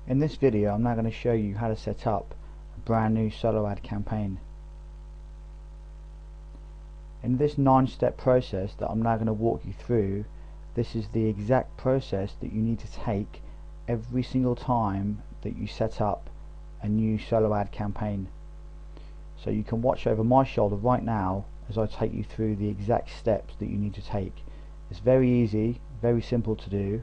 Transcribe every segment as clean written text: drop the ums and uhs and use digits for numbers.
In this video I'm now going to show you how to set up a brand new solo ad campaign. In this 9-step process that I'm now going to walk you through, this is the exact process that you need to take every single time that you set up a new solo ad campaign. So you can watch over my shoulder right now as I take you through the exact steps that you need to take. It's very easy, very simple to do.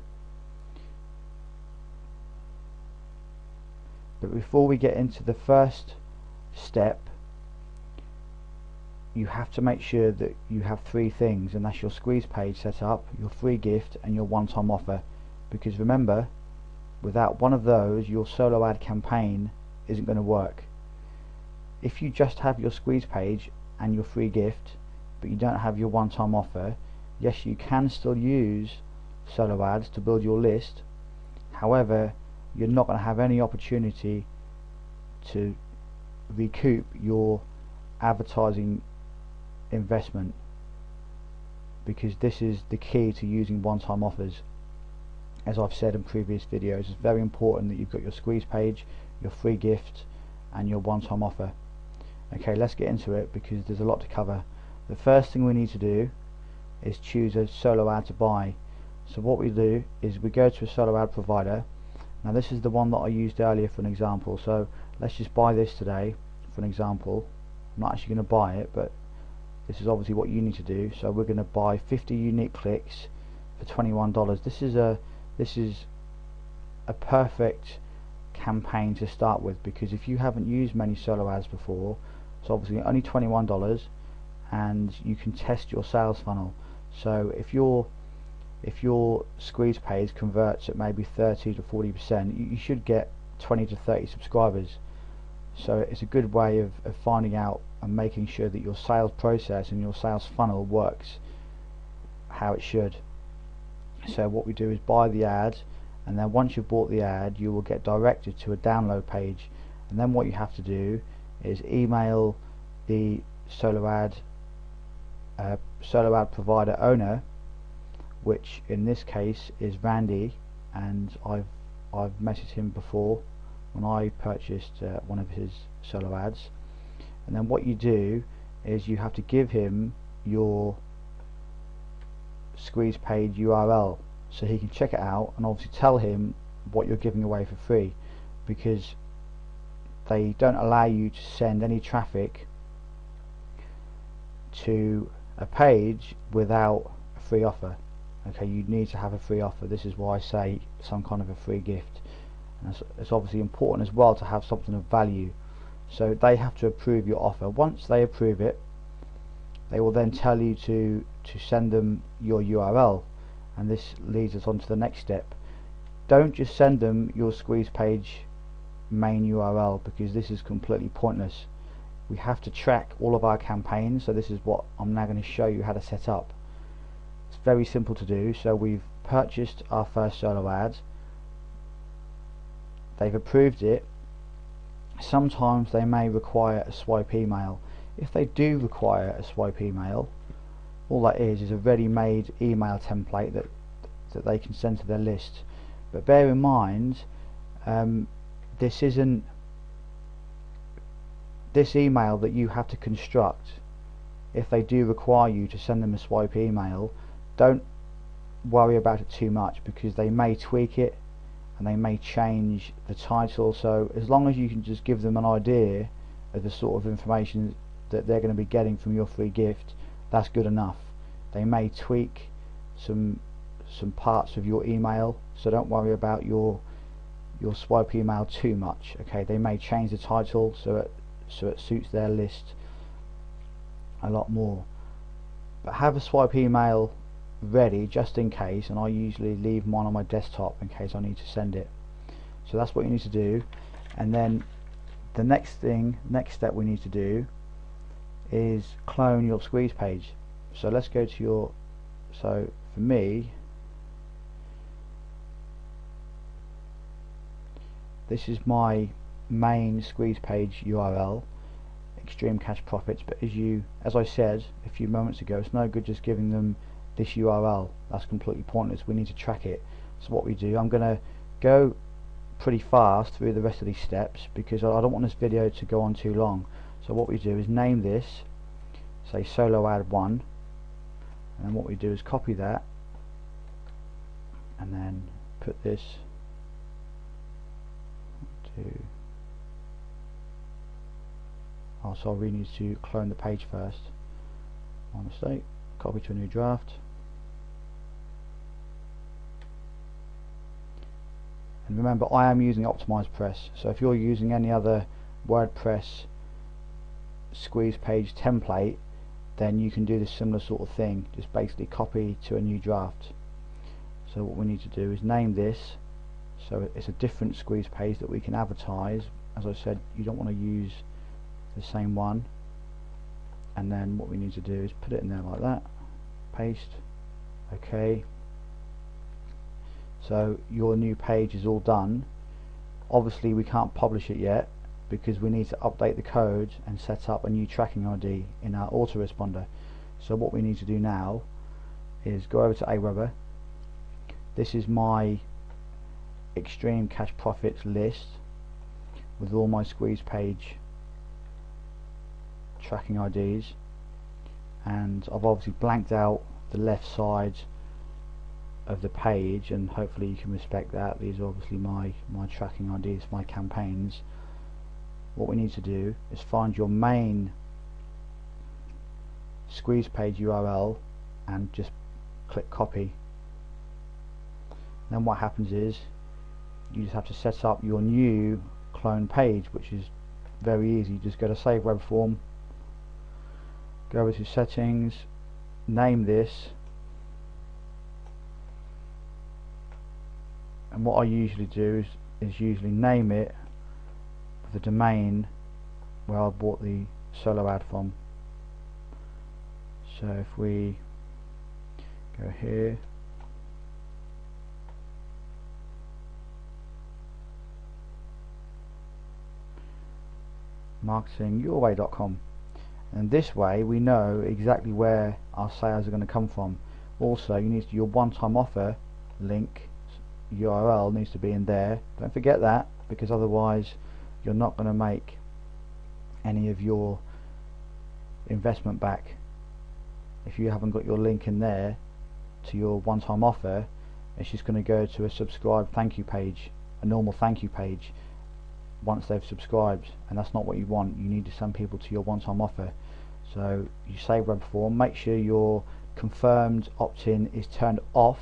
But before we get into the first step, you have to make sure that you have 3 things, and that's your squeeze page set up, your free gift, and your one-time offer. Because remember, without one of those, your solo ad campaign isn't going to work. If you just have your squeeze page and your free gift, but you don't have your one-time offer, yes, you can still use solo ads to build your list. However, you're not going to have any opportunity to recoup your advertising investment, because this is the key to using one-time offers. As I've said in previous videos, it's very important that you've got your squeeze page, your free gift, and your one-time offer. Okay, let's get into it because there's a lot to cover. The first thing we need to do is choose a solo ad to buy. So what we do is we go to a solo ad provider. Now this is the one that I used earlier for an example, so let's just buy this today for an example. I'm not actually going to buy it, but this is obviously what you need to do. So we're going to buy 50 unique clicks for $21. This is a perfect campaign to start with, because if you haven't used many solo ads before, it's obviously only $21 and you can test your sales funnel. So if your squeeze page converts at maybe 30 to 40%, you should get 20 to 30 subscribers. So it's a good way of finding out and making sure that your sales process and your sales funnel works how it should. So what we do is buy the ad, and then once you've bought the ad, you will get directed to a download page, and then what you have to do is email the solo ad provider owner, which in this case is Randy, and I've messaged him before when I purchased one of his solo ads. And then what you do is you have to give him your squeeze page URL so he can check it out, and obviously tell him what you're giving away for free, because they don't allow you to send any traffic to a page without a free offer. Okay, you need to have a free offer. This is why I say some kind of a free gift, and it's obviously important as well to have something of value. So they have to approve your offer. Once they approve it, they will then tell you to send them your URL, and this leads us on to the next step. Don't just send them your squeeze page main URL, because this is completely pointless. We have to track all of our campaigns, so this is what I'm now going to show you how to set up. It's very simple to do. So we've purchased our first solo ad, they've approved it. Sometimes they may require a swipe email. If they do require a swipe email, all that is a ready-made email template that they can send to their list. But bear in mind, this email that you have to construct. If they do require you to send them a swipe email, don't worry about it too much, because they may tweak it and they may change the title. So as long as you can just give them an idea of the sort of information that they're going to be getting from your free gift, that's good enough. They may tweak some parts of your email, so don't worry about your swipe email too much. Okay, they may change the title so it suits their list a lot more, but have a swipe email ready just in case, and I usually leave mine on my desktop in case I need to send it. So that's what you need to do. And then the next step we need to do is clone your squeeze page. So let's go to your, so for me this is my main squeeze page URL, extreme cash profits. But as I said a few moments ago, it's no good just giving them this URL. That's completely pointless. We need to track it. So what we do, I'm going to go pretty fast through the rest of these steps because I don't want this video to go on too long. So what we do is name this, say solo ad 1, and then what we do is copy that and then put this to, oh sorry, we need to clone the page first, my mistake. Copy to a new draft, and remember I am using Optimized Press, so if you're using any other WordPress squeeze page template, then you can do this similar sort of thing, just basically copy to a new draft. So what we need to do is name this so it's a different squeeze page that we can advertise. As I said, you don't want to use the same one, and then what we need to do is put it in there like that, paste, okay. So your new page is all done. Obviously we can't publish it yet because we need to update the code and set up a new tracking ID in our autoresponder. So what we need to do now is go over to AWeber. This is my extreme cash profits list with all my squeeze page tracking IDs, and I've obviously blanked out the left side of the page, and hopefully you can respect that. These are obviously my tracking IDs, my campaigns. What we need to do is find your main squeeze page URL and just click copy. Then what happens is you just have to set up your new clone page, which is very easy. Just go to Save Web Form, go over to Settings, name this, and what I usually do is usually name it the domain where I bought the solo ad from. So if we go here, marketingyourway.com, and this way we know exactly where our sales are going to come from. Also, you need to, your one-time offer link URL needs to be in there. Don't forget that, because otherwise you're not going to make any of your investment back. If you haven't got your link in there to your one-time offer, it's just going to go to a subscribe thank you page, a normal thank you page, once they've subscribed, and that's not what you want. You need to send people to your one-time offer. So you save web form, make sure your confirmed opt-in is turned off.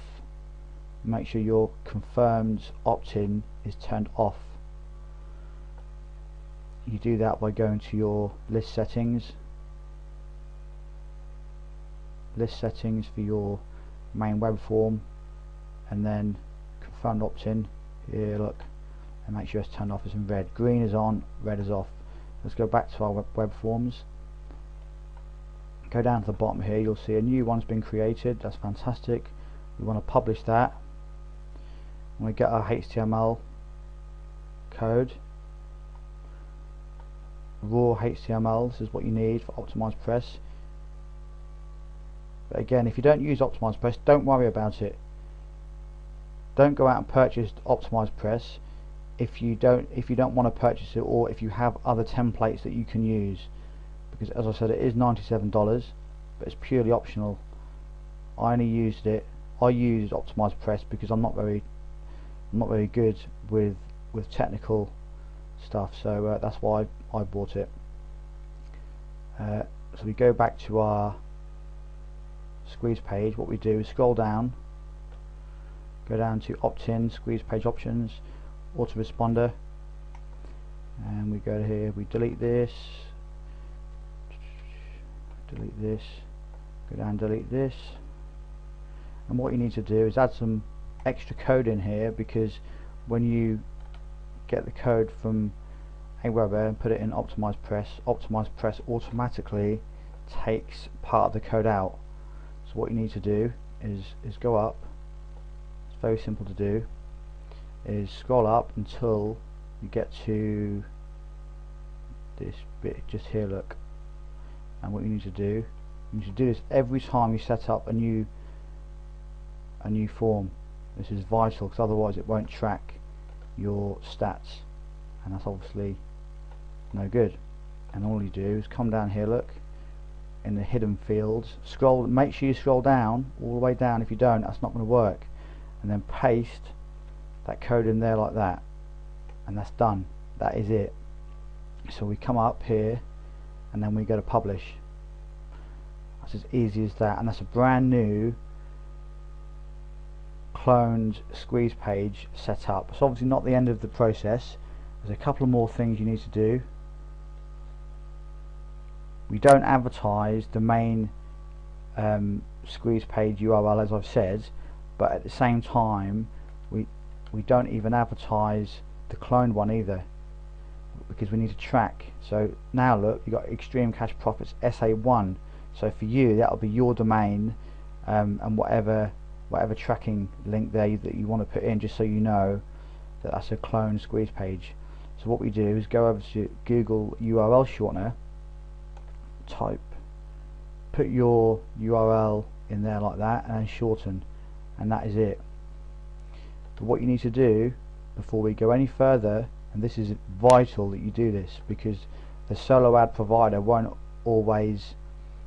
Make sure your confirmed opt-in is turned off. You do that by going to your list settings for your main web form, and then confirmed opt-in here, look, and make sure it's turned off. It's in red. Green is on, red is off. Let's go back to our web forms. Go down to the bottom here, you'll see a new one's been created. That's fantastic. We want to publish that. We get our HTML code, raw HTML. This is what you need for Optimized Press. But again, if you don't use Optimized Press, don't worry about it. Don't go out and purchase Optimized Press if you don't want to purchase it, or if you have other templates that you can use, because as I said, it is $97, but it's purely optional. I used Optimized Press because I'm not very good with technical stuff, so that's why I bought it. So we go back to our squeeze page. What we do is scroll down, go down to opt-in, squeeze page options, autoresponder, and we go to here, we delete this, go down, delete this, and what you need to do is add some extra code in here, because when you get the code from AWeber and put it in Optimized Press automatically takes part of the code out. So what you need to do is go up. It's very simple to do. Is scroll up until you get to this bit just here, look, and what you need to do this every time you set up a new form. This is vital, because otherwise it won't track your stats, and that's obviously no good. And all you do is come down here, look in the hidden fields, scroll, make sure you scroll down all the way down. If you don't, that's not going to work, and then paste that code in there like that, and that's done. That is it. So we come up here and then we go to publish. That's as easy as that, and that's a brand new cloned squeeze page set up. It's obviously not the end of the process. There's a couple of more things you need to do. We don't advertise the main squeeze page URL, as I've said, but at the same time we don't even advertise the cloned one either, because we need to track. So now look, you've got Extreme Cash Profits SA1, so for you that'll be your domain, and whatever tracking link there that you want to put in, just so you know that that's a cloned squeeze page. So what we do is go over to Google URL shortener, put your URL in there like that, and then shorten, and that is it. But what you need to do before we go any further, and this is vital that you do this, because the solo ad provider won't always,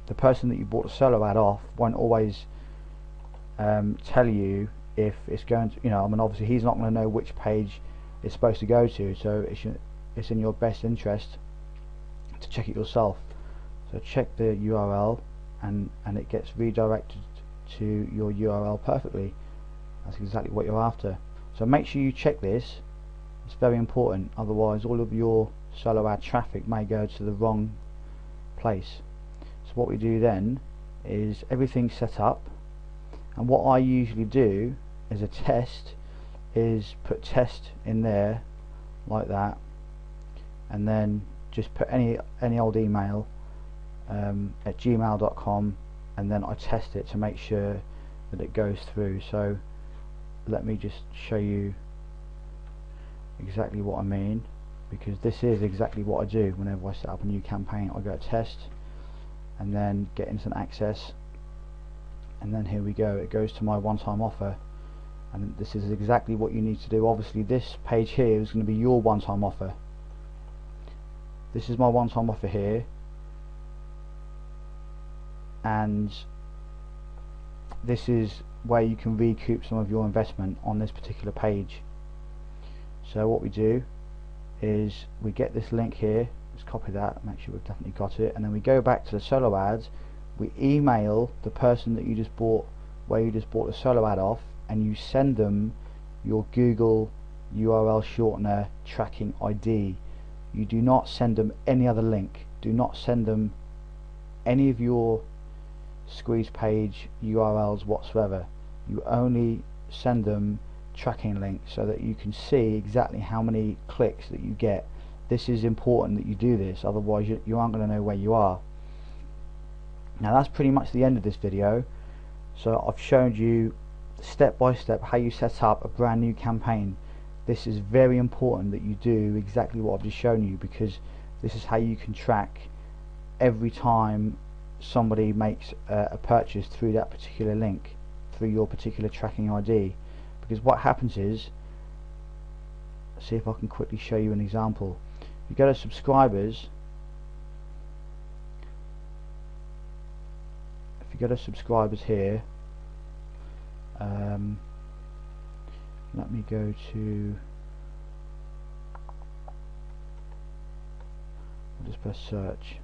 the person that you bought the solo ad off won't always tell you if it's going to, I mean, obviously he's not going to know which page it's supposed to go to, so it's in your best interest to check it yourself. So check the URL, and it gets redirected to your URL perfectly. That's exactly what you're after. So make sure you check this. It's very important, otherwise all of your solo ad traffic may go to the wrong place. So what we do then is everything's set up, and what I usually do as a test is put test in there like that, and then just put any old email at gmail.com, and then I test it to make sure that it goes through. So let me just show you exactly what I mean, because this is exactly what I do whenever I set up a new campaign. I go to test and then get instant access, and then here we go, it goes to my one-time offer, and this is exactly what you need to do. Obviously this page here is going to be your one-time offer. This is my one-time offer here, and this is where you can recoup some of your investment on this particular page. So what we do is we get this link here, let's copy that, make sure we've definitely got it, and then we go back to the solo ads, we email the person that you just bought, where you just bought the solo ad off, and you send them your Google URL shortener tracking ID. You do not send them any other link, do not send them any of your squeeze page URLs whatsoever. You only send them tracking links so that you can see exactly how many clicks that you get. This is important that you do this, otherwise you aren't going to know where you are. Now that's pretty much the end of this video. So I've shown you step by step how you set up a brand new campaign. This is very important that you do exactly what I've just shown you, because this is how you can track every time somebody makes a purchase through that particular link, through your particular tracking ID. Because what happens is, let's see if I can quickly show you an example. You go to subscribers, if you go to subscribers here, let me go to, I'll just press search.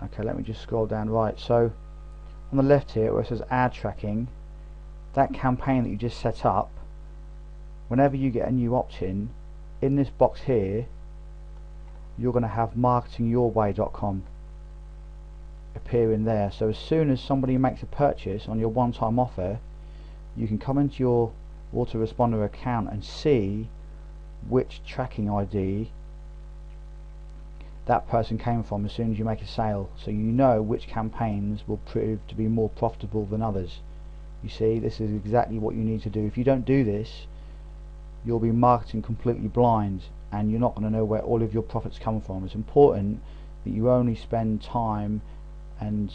Okay, let me just scroll down. Right, so on the left here where it says ad tracking, that campaign that you just set up, whenever you get a new opt-in, in this box here you're going to have marketingyourway.com appear in there. So as soon as somebody makes a purchase on your one-time offer, you can come into your autoresponder account and see which tracking ID that person came from as soon as you make a sale, so you know which campaigns will prove to be more profitable than others. You see, this is exactly what you need to do. If you don't do this, you'll be marketing completely blind, and you're not going to know where all of your profits come from. It's important that you only spend time and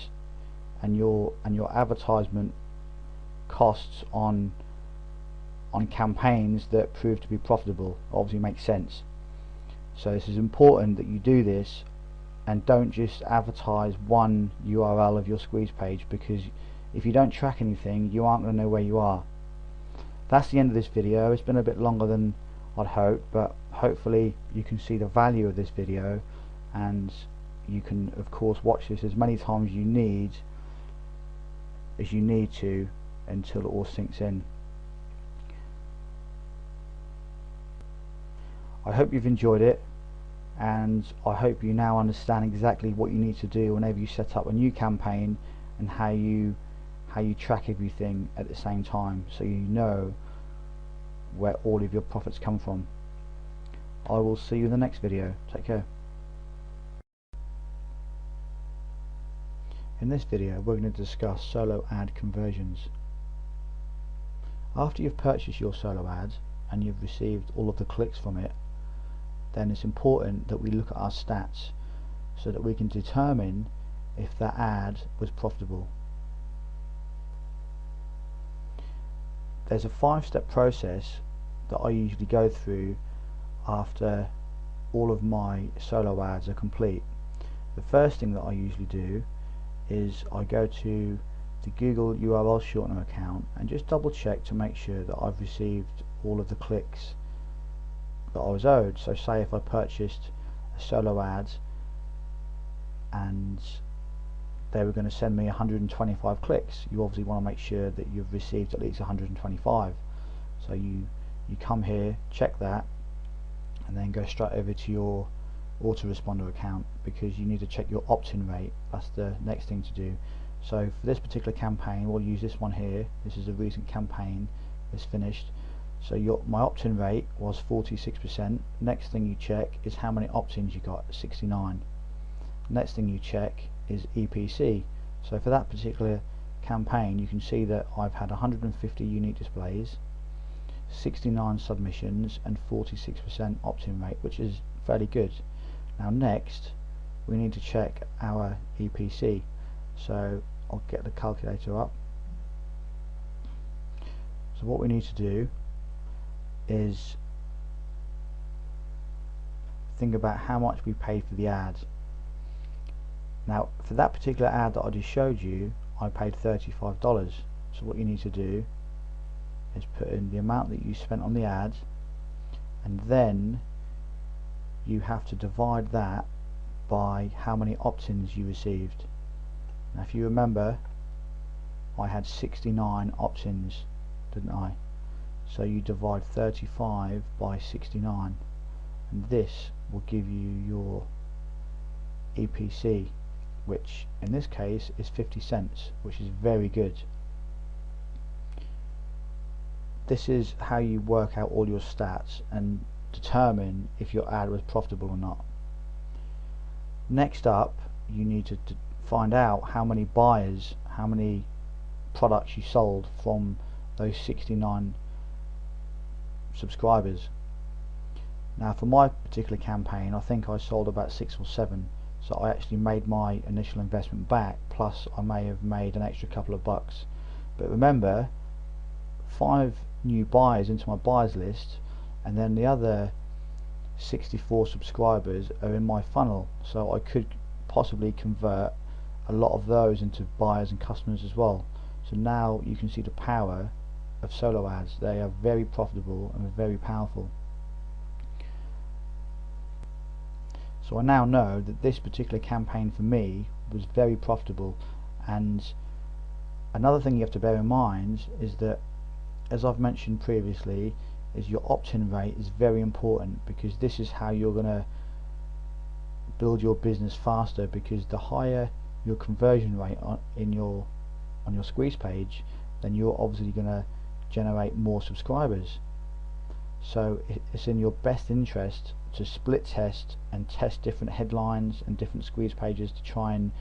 your advertisement costs on campaigns that prove to be profitable. Obviously makes sense. So this is important that you do this and don't just advertise one URL of your squeeze page, because if you don't track anything, you aren't going to know where you are. That's the end of this video. It's been a bit longer than I'd hoped, but hopefully you can see the value of this video, and you can of course watch this as many times as you need to until it all sinks in. I hope you've enjoyed it, and I hope you now understand exactly what you need to do whenever you set up a new campaign, and how you track everything at the same time, so you know where all of your profits come from. I will see you in the next video. Take care. In this video we're going to discuss solo ad conversions. After you've purchased your solo ad and you've received all of the clicks from it, then it's important that we look at our stats so that we can determine if that ad was profitable. There's a 5-step process that I usually go through after all of my solo ads are complete. The first thing that I usually do is I go to the Google URL shortener account and just double check to make sure that I've received all of the clicks that I was owed. So say if I purchased a solo ad and they were going to send me 125 clicks, you obviously want to make sure that you've received at least 125. So you come here, check that, and then go straight over to your autoresponder account, because you need to check your opt-in rate. That's the next thing to do. So for this particular campaign, we'll use this one here. This is a recent campaign that's finished. So my opt-in rate was 46%. Next thing you check is how many opt-ins you got, 69. Next thing you check is EPC. So for that particular campaign, you can see that I've had 150 unique displays, 69 submissions, and 46% opt-in rate, which is fairly good. Now next we need to check our EPC. So I'll get the calculator up. So what we need to do is think about how much we paid for the ad. Now for that particular ad that I just showed you, I paid $35. So what you need to do is put in the amount that you spent on the ad, and then you have to divide that by how many opt-ins you received. Now if you remember, I had 69 opt-ins, didn't I? So you divide 35 by 69, and this will give you your EPC, which in this case is 50 cents, which is very good. This is how you work out all your stats and determine if your ad was profitable or not. Next up, you need to find out how many buyers, how many products you sold from those 69 subscribers. Now for my particular campaign, I think I sold about 6 or 7, so I actually made my initial investment back, plus I may have made an extra couple of bucks. But remember, 5 new buyers into my buyers list, and then the other 64 subscribers are in my funnel, so I could possibly convert a lot of those into buyers and customers as well. So now you can see the power of solo ads. They are very profitable and very powerful. So I now know that this particular campaign for me was very profitable. And another thing you have to bear in mind is that, as I've mentioned previously, is your opt-in rate is very important, because this is how you're going to build your business faster, because the higher your conversion rate on your squeeze page, then you're obviously going to generate more subscribers. So it's in your best interest to split test and test different headlines and different squeeze pages to try and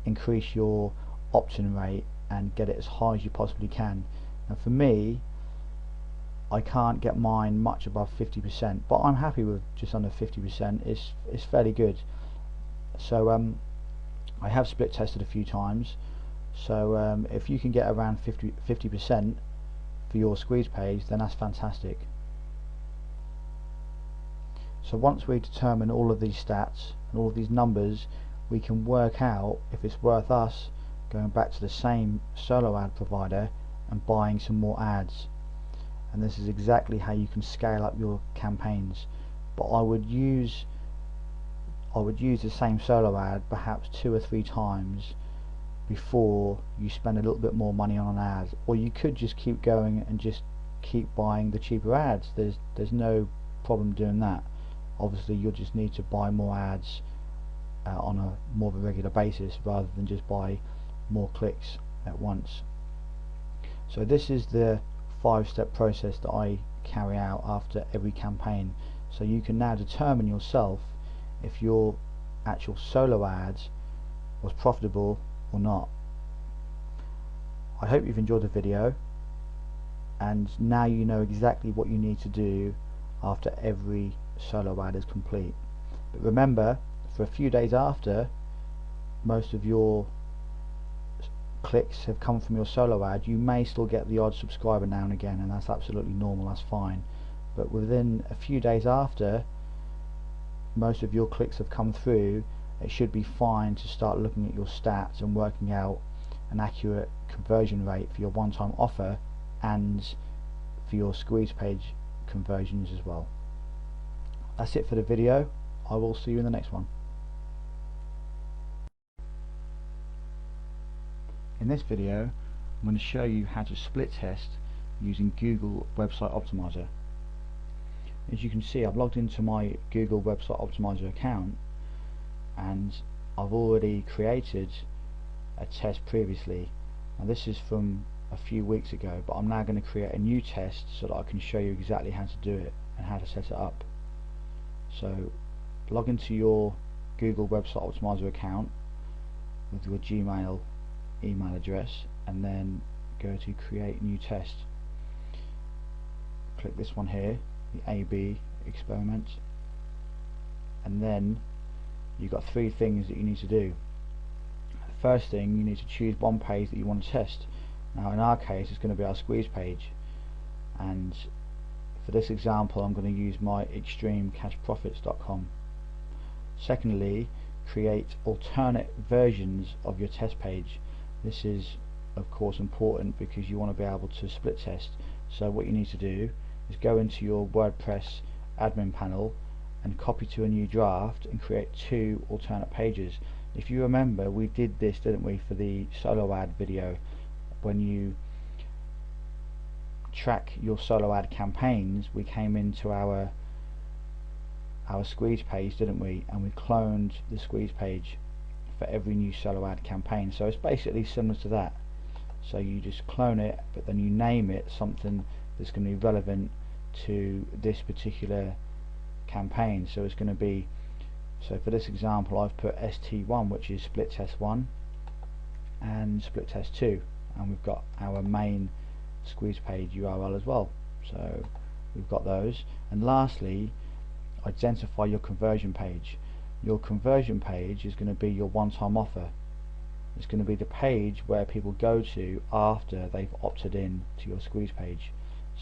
increase your opt-in rate and get it as high as you possibly can. Now for me, I can't get mine much above 50%, but I'm happy with just under 50%. It's fairly good. So I have split tested a few times, so if you can get around 50% for your squeeze page, then that's fantastic. So once we determine all of these stats and all of these numbers, we can work out if it's worth us going back to the same solo ad provider and buying some more ads. And this is exactly how you can scale up your campaigns. But I would use the same solo ad perhaps 2 or 3 times before you spend a little bit more money on an ad. Or you could just keep going and just keep buying the cheaper ads. There's no problem doing that. Obviously you'll just need to buy more ads on a more of a regular basis rather than just buy more clicks at once. So this is the 5-step process that I carry out after every campaign. So you can now determine yourself if your actual solo ads was profitable or not. I hope you've enjoyed the video, and now you know exactly what you need to do after every solo ad is complete. But remember, for a few days after most of your clicks have come from your solo ad, you may still get the odd subscriber now and again, and that's absolutely normal, that's fine. But within a few days after most of your clicks have come through, it should be fine to start looking at your stats and working out an accurate conversion rate for your one-time offer and for your squeeze page conversions as well. That's it for the video. I will see you in the next one. In this video, I'm going to show you how to split test using Google Website Optimizer. As you can see, I've logged into my Google Website Optimizer account, and I've already created a test previously. Now this is from a few weeks ago, but I'm now going to create a new test so that I can show you exactly how to do it and how to set it up. So log into your Google Website Optimizer account with your Gmail email address, and then go to create new test. Click this one here, the A/B experiment, and then you've got 3 things that you need to do. The first thing, you need to choose one page that you want to test. Now in our case it's going to be our squeeze page, and for this example I'm going to use my extremecashprofits.com. Secondly, create alternate versions of your test page. This is of course important because you want to be able to split test. So what you need to do is go into your WordPress admin panel and copy to a new draft and create 2 alternate pages. If you remember, we did this, didn't we, for the solo ad video. When you track your solo ad campaigns, we came into our squeeze page, didn't we, and we cloned the squeeze page for every new solo ad campaign. So it's basically similar to that. So you just clone it, but then you name it something that's going to be relevant to this particular campaign. So it's going to be, so for this example I've put ST1, which is split test 1 and split test 2, and we've got our main squeeze page URL as well. So we've got those. And lastly, identify your conversion page. Your conversion page is going to be your one-time offer. It's going to be the page where people go to after they've opted in to your squeeze page.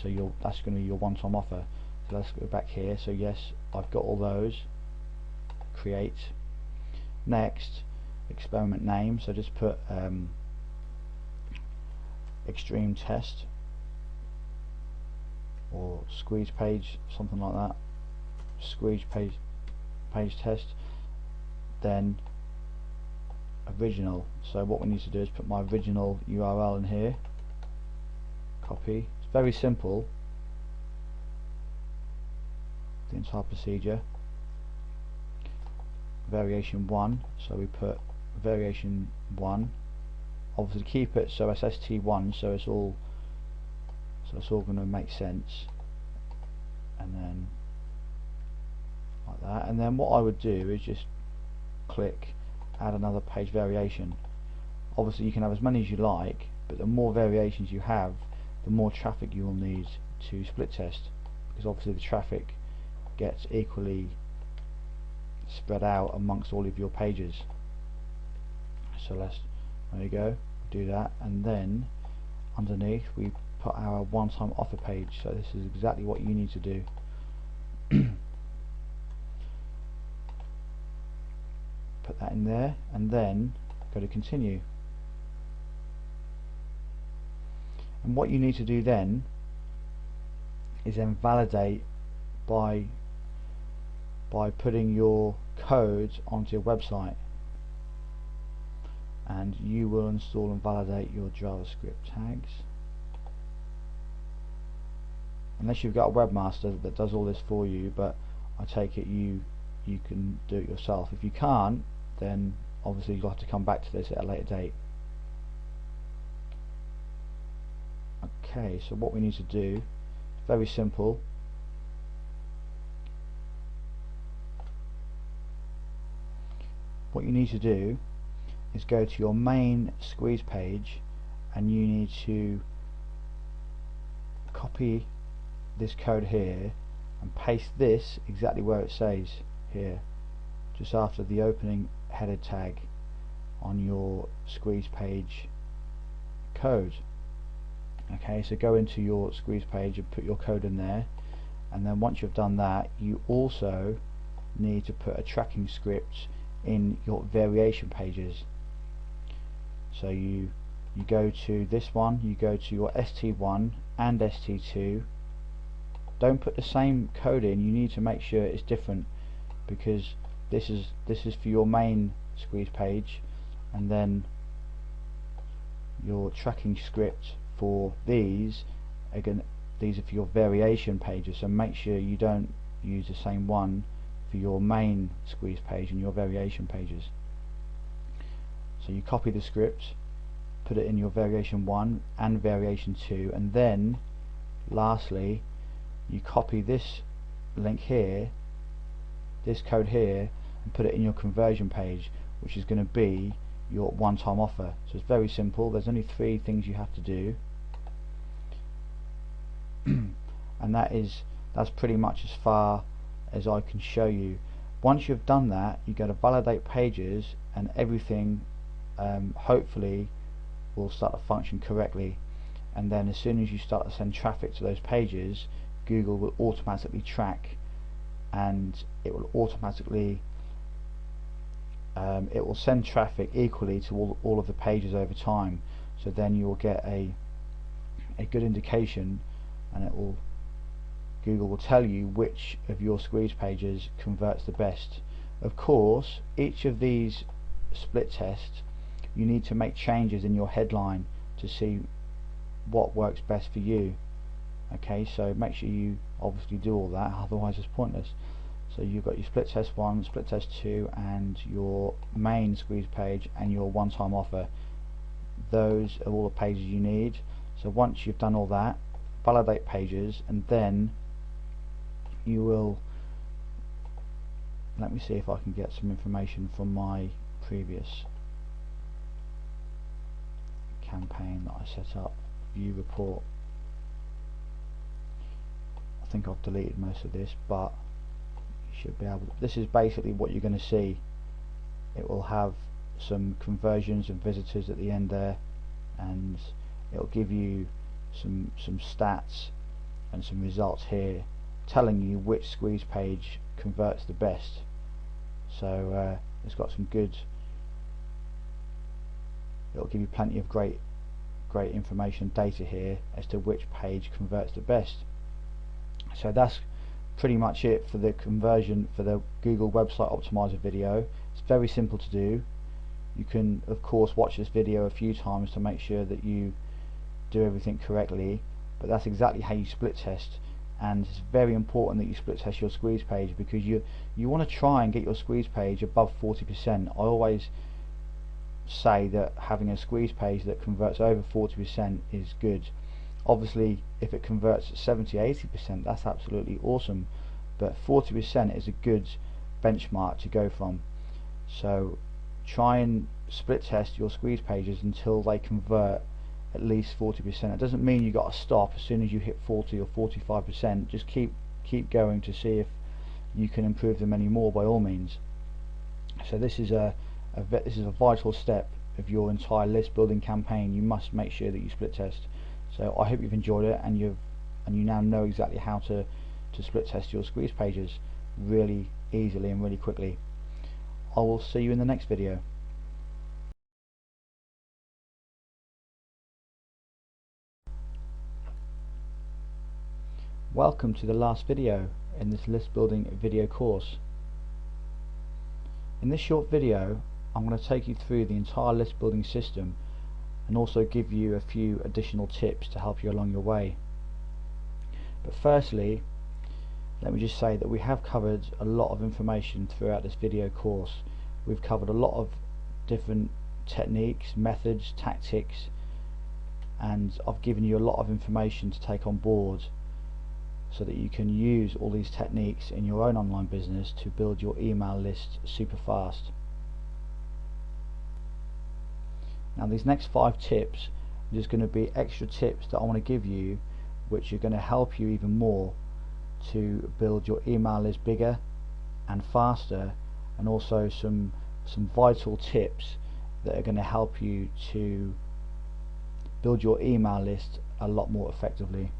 So that's going to be your one-time offer. So let's go back here. So yes, I've got all those. Create. Next, experiment name. So just put extreme test or squeeze page, something like that. Squeeze page test. Then original. So what we need to do is put my original URL in here. Copy. It's very simple, the entire procedure. Variation 1, so we put variation 1. Obviously keep it so it's ST1, so it's all going to make sense. And then like that. And then what I would do is just click add another page variation. Obviously you can have as many as you like, but the more variations you have, the more traffic you will need to split test, because obviously the traffic gets equally spread out amongst all of your pages. So there you go, do that, and then underneath we put our one-time offer page. So this is exactly what you need to do. Put that in there and then go to continue. And what you need to do then is then validate by putting your code onto your website, and you will install and validate your JavaScript tags. Unless you've got a webmaster that does all this for you, but I take it you can do it yourself. If you can't, then obviously you'll have to come back to this at a later date. Okay, so what we need to do, very simple. What you need to do is go to your main squeeze page, and you need to copy this code here and paste this exactly where it says here, just after the opening header tag on your squeeze page code. Okay, so go into your squeeze page and put your code in there, and then once you've done that, you also need to put a tracking script in your variation pages. So you go to this one, you go to your ST1 and ST2. Don't put the same code in, you need to make sure it's different, because this is for your main squeeze page, and then your tracking script for these, again, these are for your variation pages, so make sure you don't use the same one for your main squeeze page and your variation pages. So you copy the script, put it in your variation 1 and variation 2, and then lastly you copy this link here, this code here, and put it in your conversion page, which is going to be your one-time offer. So it's very simple. There's only 3 things you have to do, and that's pretty much as far as I can show you. Once you've done that, you go to validate pages, and everything hopefully will start to function correctly. And then as soon as you start to send traffic to those pages, Google will automatically track, and it will automatically it will send traffic equally to all of the pages over time. So then you will get a good indication, and Google will tell you which of your squeeze pages converts the best. Of course, each of these split tests, you need to make changes in your headline to see what works best for you. Okay, so make sure you obviously do all that, otherwise it's pointless. So you've got your split test 1, split test 2, and your main squeeze page and your one-time offer. Those are all the pages you need. So once you've done all that, validate pages, and then you will, let me see if I can get some information from my previous campaign that I set up. View report. I think I've deleted most of this, but you should be able to, this is basically what you're going to see. It will have some conversions and visitors at the end there, and it'll give you some stats and some results here telling you which squeeze page converts the best. So it's got some good, it'll give you plenty of great information, data here as to which page converts the best. So that's pretty much it for the conversion for the Google Website Optimizer video. It's very simple to do. You can of course watch this video a few times to make sure that you do everything correctly, but that's exactly how you split test. And it's very important that you split test your squeeze page, because you want to try and get your squeeze page above 40%. I always say that having a squeeze page that converts over 40% is good. Obviously if it converts 70-80%, that's absolutely awesome, but 40% is a good benchmark to go from. So try and split test your squeeze pages until they convert at least 40%. It doesn't mean you got to stop as soon as you hit 40 or 45%. Just keep going to see if you can improve them any more, by all means. So this is a vital step of your entire list building campaign. You must make sure that you split test. So I hope you've enjoyed it, and you now know exactly how to split test your squeeze pages really easily and really quickly. I will see you in the next video. Welcome to the last video in this list building video course. In this short video I'm going to take you through the entire list building system and also give you a few additional tips to help you along your way. But firstly, let me just say that we have covered a lot of information throughout this video course. We've covered a lot of different techniques, methods, tactics, and I've given you a lot of information to take on board so that you can use all these techniques in your own online business to build your email list super fast. Now these next 5 tips are just going to be extra tips that I want to give you, which are going to help you even more to build your email list bigger and faster, and also some vital tips that are going to help you to build your email list a lot more effectively.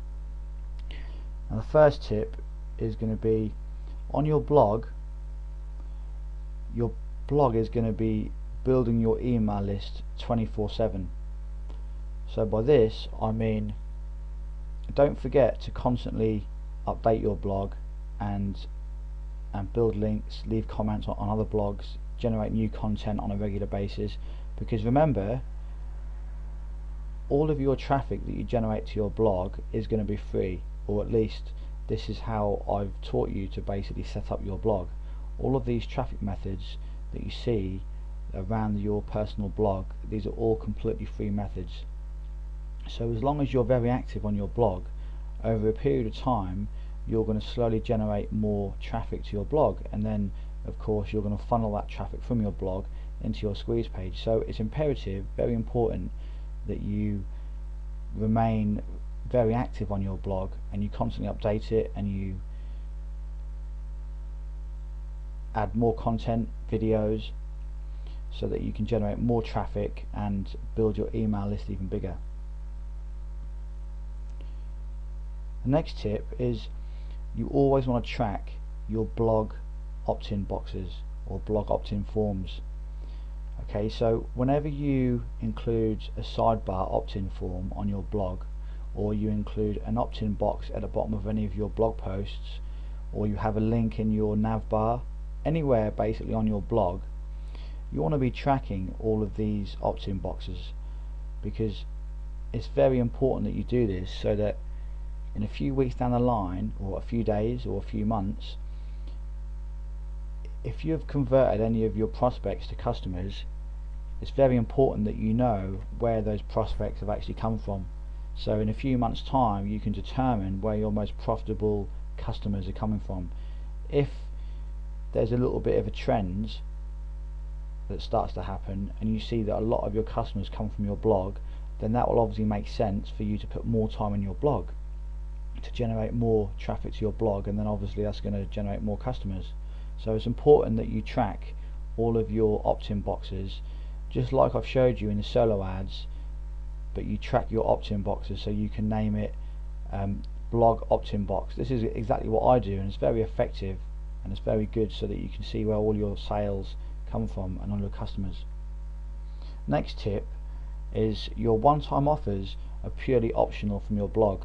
Now the first tip is going to be on your blog. Your blog is going to be building your email list 24/7. So by this I mean, don't forget to constantly update your blog and build links, leave comments on other blogs, generate new content on a regular basis, because remember, all of your traffic that you generate to your blog is going to be free, or at least this is how I've taught you to basically set up your blog. All of these traffic methods that you see around your personal blog, these are all completely free methods. So as long as you're very active on your blog, over a period of time you're going to slowly generate more traffic to your blog, and then of course you're going to funnel that traffic from your blog into your squeeze page. So it's imperative, very important, that you remain very active on your blog and you constantly update it and you add more content, videos, so that you can generate more traffic and build your email list even bigger. The next tip is you always want to track your blog opt-in boxes or blog opt-in forms. Okay, so whenever you include a sidebar opt-in form on your blog, or you include an opt-in box at the bottom of any of your blog posts, or you have a link in your nav bar, anywhere basically on your blog, you want to be tracking all of these opt-in boxes, because it's very important that you do this so that in a few weeks down the line, or a few days or a few months, if you have converted any of your prospects to customers, it's very important that you know where those prospects have actually come from. So in a few months time you can determine where your most profitable customers are coming from. If there's a little bit of a trend that starts to happen and you see that a lot of your customers come from your blog, then that will obviously make sense for you to put more time in your blog to generate more traffic to your blog, and then obviously that's going to generate more customers. So it's important that you track all of your opt-in boxes, just like I've showed you in the solo ads, but you track your opt-in boxes so you can name it blog opt-in box. This is exactly what I do, and it's very effective and it's very good so that you can see where all your sales come from and all your customers. Next tip is your one-time offers are purely optional from your blog.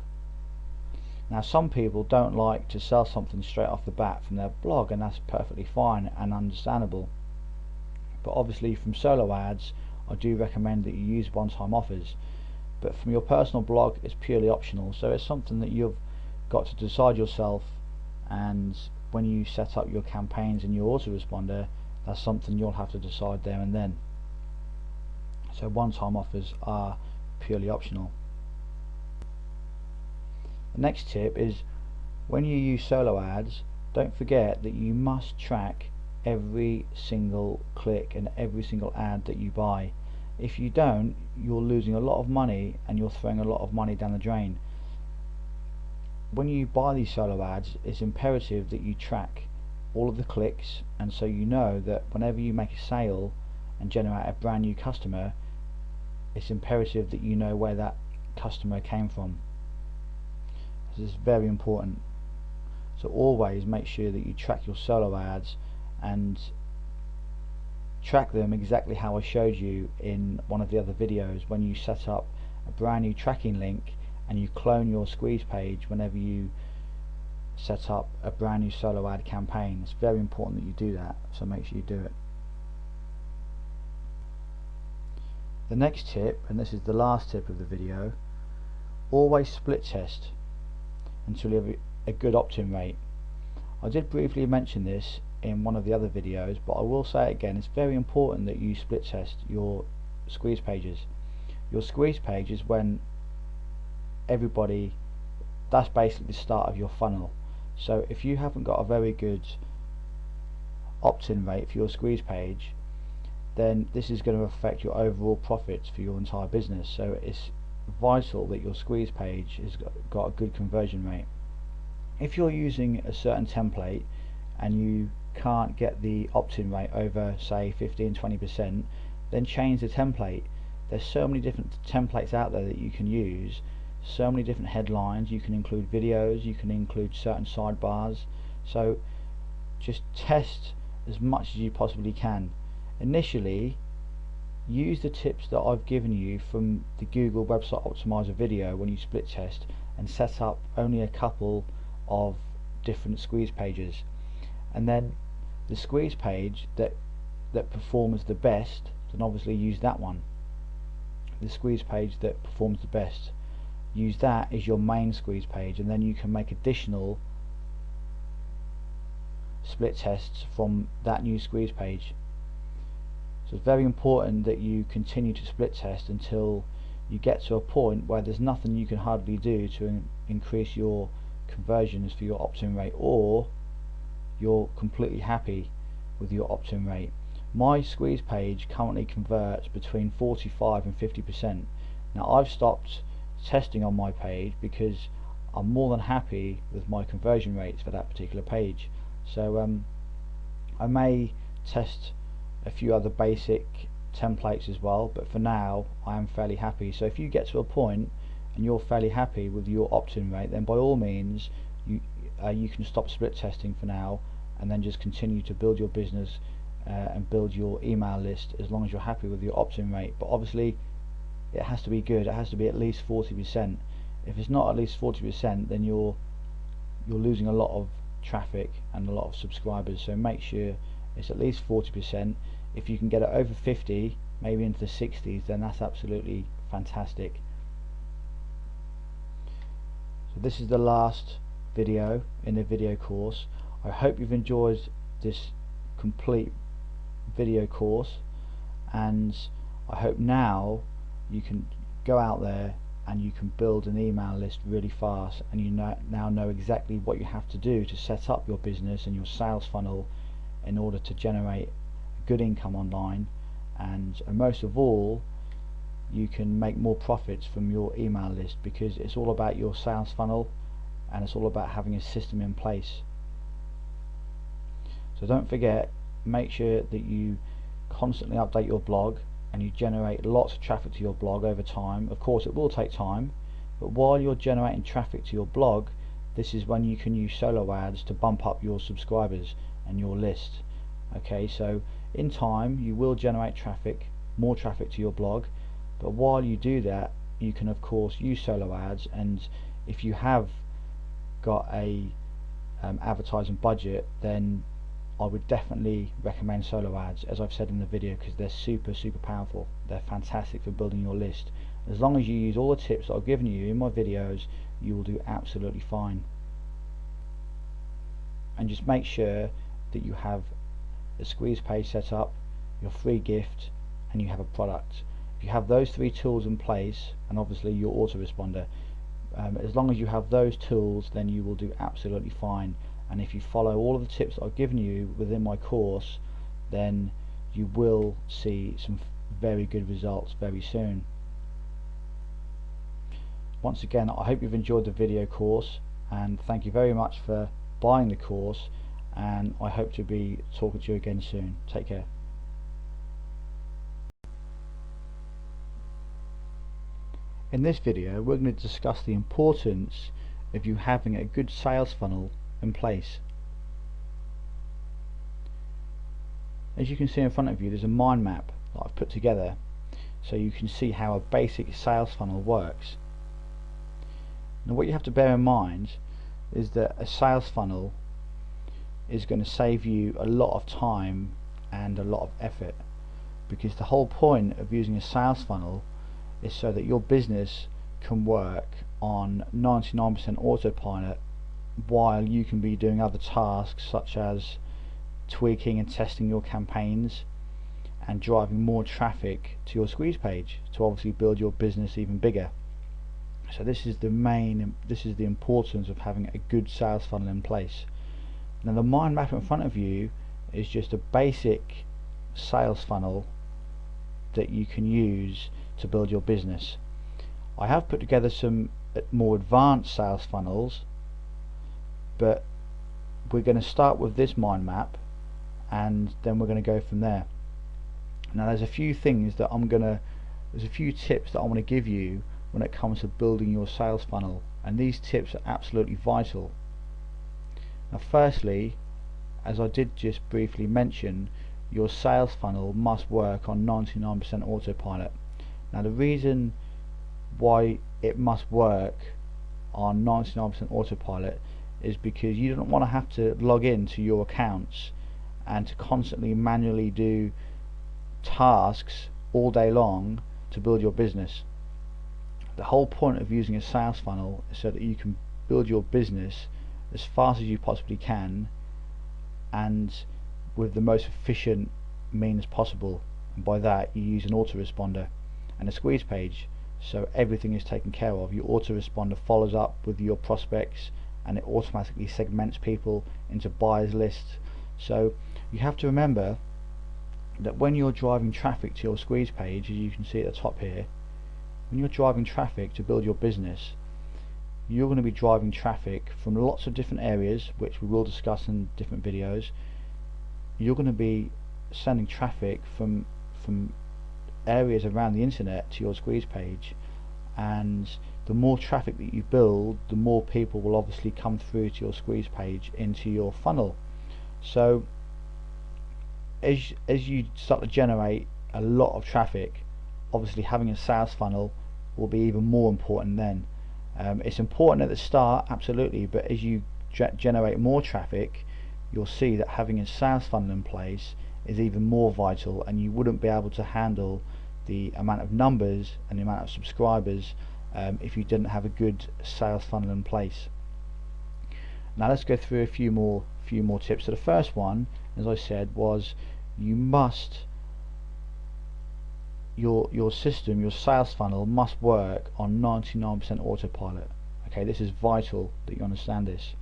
Now some people don't like to sell something straight off the bat from their blog, and that's perfectly fine and understandable, but obviously from solo ads I do recommend that you use one-time offers, but from your personal blog it's purely optional. So it's something that you've got to decide yourself, and when you set up your campaigns and your autoresponder, that's something you'll have to decide there and then. So one-time offers are purely optional. The next tip is, when you use solo ads, don't forget that you must track every single click and every single ad that you buy. If you don't, you're losing a lot of money and you're throwing a lot of money down the drain. When you buy these solo ads, it's imperative that you track all of the clicks, and so you know that whenever you make a sale and generate a brand new customer, it's imperative that you know where that customer came from. This is very important. So always make sure that you track your solo ads and track them exactly how I showed you in one of the other videos, when you set up a brand new tracking link and you clone your squeeze page whenever you set up a brand new solo ad campaign. It's very important that you do that, so make sure you do it. The next tip, and this is the last tip of the video, always split test until you have a good opt-in rate. I did briefly mention this in one of the other videos, but I will say it again. It's very important that you split test your squeeze pages. Your squeeze page is when everybody, that's basically the start of your funnel. So if you haven't got a very good opt-in rate for your squeeze page, then this is going to affect your overall profits for your entire business. So it's vital that your squeeze page has got a good conversion rate. If you're using a certain template and you can't get the opt-in rate over, say, 15-20%, then change the template. There's so many different templates out there that you can use, so many different headlines. You can include videos, you can include certain sidebars. So just test as much as you possibly can. Initially, use the tips that I've given you from the Google Website Optimizer video when you split test, and set up only a couple of different squeeze pages, and then the squeeze page that performs the best, then obviously use that one. The squeeze page that performs the best, use that as your main squeeze page, and then you can make additional split tests from that new squeeze page. So it's very important that you continue to split test until you get to a point where there's nothing you can hardly do to increase your conversions for your opt-in rate, or you're completely happy with your opt-in rate. My squeeze page currently converts between 45 and 50%. Now I've stopped testing on my page because I'm more than happy with my conversion rates for that particular page. So I may test a few other basic templates as well, but for now I am fairly happy. So if you get to a point and you're fairly happy with your opt-in rate, then by all means you can stop split testing for now, and then just continue to build your business and build your email list, as long as you're happy with your opt-in rate. But obviously it has to be good. It has to be at least 40%. If it's not at least 40%, then you're losing a lot of traffic and a lot of subscribers. So make sure it's at least 40%. If you can get it over 50, maybe into the 60s, then that's absolutely fantastic. So this is the last video in the video course. I hope you've enjoyed this complete video course, and I hope now you can go out there and you can build an email list really fast, and you now know exactly what you have to do to set up your business and your sales funnel in order to generate good income online, and most of all, you can make more profits from your email list, because it's all about your sales funnel and it's all about having a system in place. So don't forget, make sure that you constantly update your blog and you generate lots of traffic to your blog over time. Of course it will take time, but while you're generating traffic to your blog, this is when you can use solo ads to bump up your subscribers and your list. Okay, so in time you will generate traffic, more traffic to your blog, but while you do that, you can of course use solo ads. And if you have got a advertising budget, then I would definitely recommend solo ads, as I've said in the video, because they're super powerful. They're fantastic for building your list. As long as you use all the tips that I've given you in my videos, you will do absolutely fine. And just make sure that you have a squeeze page set up, your free gift, and you have a product. If you have those three tools in place, and obviously your autoresponder, as long as you have those tools, then you will do absolutely fine. And if you follow all of the tips that I've given you within my course, then you will see some very good results very soon. Once again, I hope you've enjoyed the video course, and thank you very much for buying the course. and I hope to be talking to you again soon. Take care. In this video we're going to discuss the importance of you having a good sales funnel in place. As you can see in front of you, there's a mind map that I've put together so you can see how a basic sales funnel works. Now what you have to bear in mind is that a sales funnel is going to save you a lot of time and a lot of effort, because the whole point of using a sales funnel is so that your business can work on 99% autopilot while you can be doing other tasks such as tweaking and testing your campaigns and driving more traffic to your squeeze page to obviously build your business even bigger. So this is the importance of having a good sales funnel in place. Now the mind map in front of you is just a basic sales funnel that you can use to build your business. I have put together some more advanced sales funnels, but we're going to start with this mind map and then we're going to go from there. Now there's a few things that there's a few tips that I want to give you when it comes to building your sales funnel, and these tips are absolutely vital. Now firstly, as I did just briefly mention, your sales funnel must work on 99% autopilot. Now the reason why it must work on 99% autopilot is because you don't want to have to log into your accounts and to constantly manually do tasks all day long to build your business. The whole point of using a sales funnel is so that you can build your business as fast as you possibly can and with the most efficient means possible, and by that you use an autoresponder and a squeeze page, so everything is taken care of. Your autoresponder follows up with your prospects and it automatically segments people into buyers lists. So you have to remember that when you're driving traffic to your squeeze page, as you can see at the top here, when you're driving traffic to build your business, you're going to be driving traffic from lots of different areas, which we will discuss in different videos. You're going to be sending traffic from areas around the internet to your squeeze page, and the more traffic that you build, the more people will obviously come through to your squeeze page into your funnel. So as you start to generate a lot of traffic, obviously having a sales funnel will be even more important then. It's important at the start, absolutely, but as you generate more traffic, you'll see that having a sales funnel in place is even more vital, and you wouldn't be able to handle the amount of numbers and the amount of subscribers if you didn't have a good sales funnel in place. Now let's go through a few more tips. So the first one, as I said, was you must your system, your sales funnel must work on 99% autopilot. Okay, this is vital that you understand this.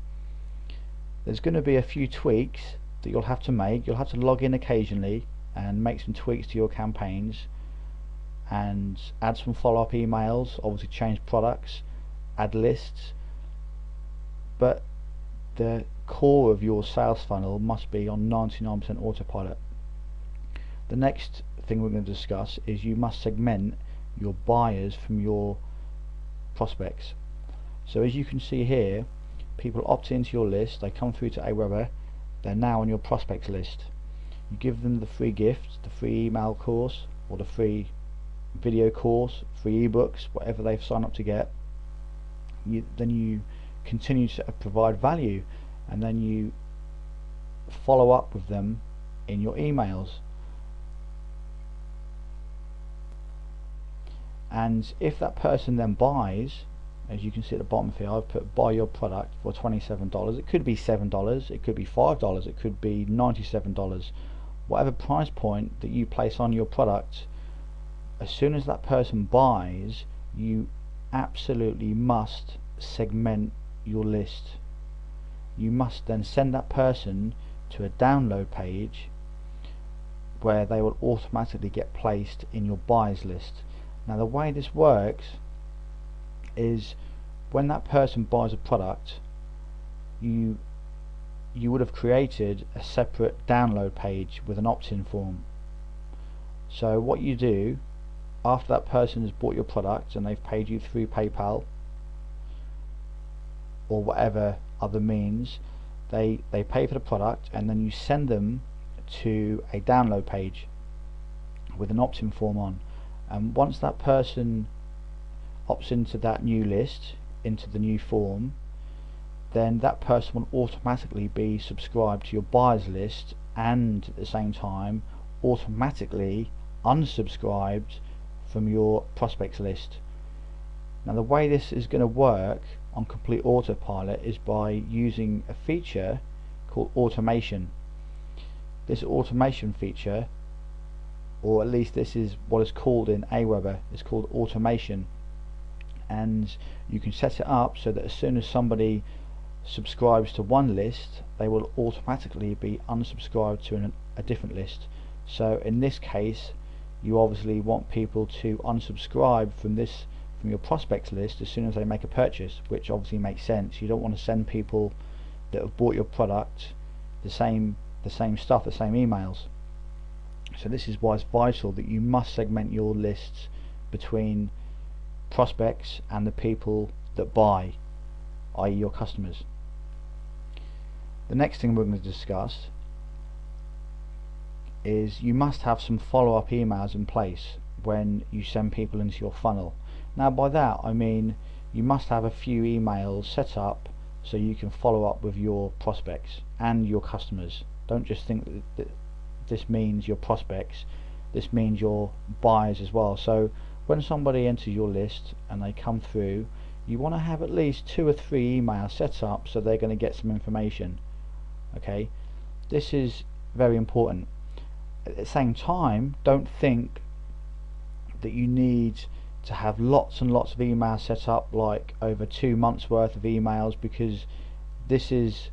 There's going to be a few tweaks that you'll have to make. You'll have to log in occasionally and make some tweaks to your campaigns and add some follow-up emails, obviously change products, add lists, but the core of your sales funnel must be on 99% autopilot. The next thing we're going to discuss is you must segment your buyers from your prospects. So as you can see here, people opt into your list, they come through to AWeber, they're now on your prospects list. You give them the free gift, the free email course, or the free video course, free ebooks, whatever they've signed up to get. Then you continue to provide value, and then you follow up with them in your emails. And if that person then buys, as you can see at the bottom here, I've put buy your product for $27. It could be $7, it could be $5, it could be $97. Whatever price point that you place on your product, as soon as that person buys, you absolutely must segment your list. You must then send that person to a download page where they will automatically get placed in your buyers list. Now the way this works is when that person buys a product, you you would have created a separate download page with an opt-in form. So what you do after that person has bought your product and they've paid you through PayPal or whatever other means, they pay for the product, and then you send them to a download page with an opt-in form on. And once that person opts into that new list, into the new form, then that person will automatically be subscribed to your buyers list, and at the same time automatically unsubscribed from your prospects list. Now the way this is going to work on complete autopilot is by using a feature called automation. This automation feature, or at least this is what is called in AWeber, is called automation, and you can set it up so that as soon as somebody subscribes to one list, they will automatically be unsubscribed to a different list. So in this case, you obviously want people to unsubscribe from your prospects list as soon as they make a purchase, which obviously makes sense. You don't want to send people that have bought your product the same stuff, the same emails. So this is why it's vital that you must segment your lists between prospects and the people that buy, i.e. your customers. The next thing we're going to discuss is you must have some follow-up emails in place when you send people into your funnel. Now by that I mean you must have a few emails set up so you can follow up with your prospects and your customers. Don't just think that this means your prospects, this means your buyers as well. So when somebody enters your list and they come through, you want to have at least 2 or 3 emails set up so they're going to get some information. Okay, this is very important. At the same time, don't think that you need to have lots and lots of emails set up, like over 2 months worth of emails, because there's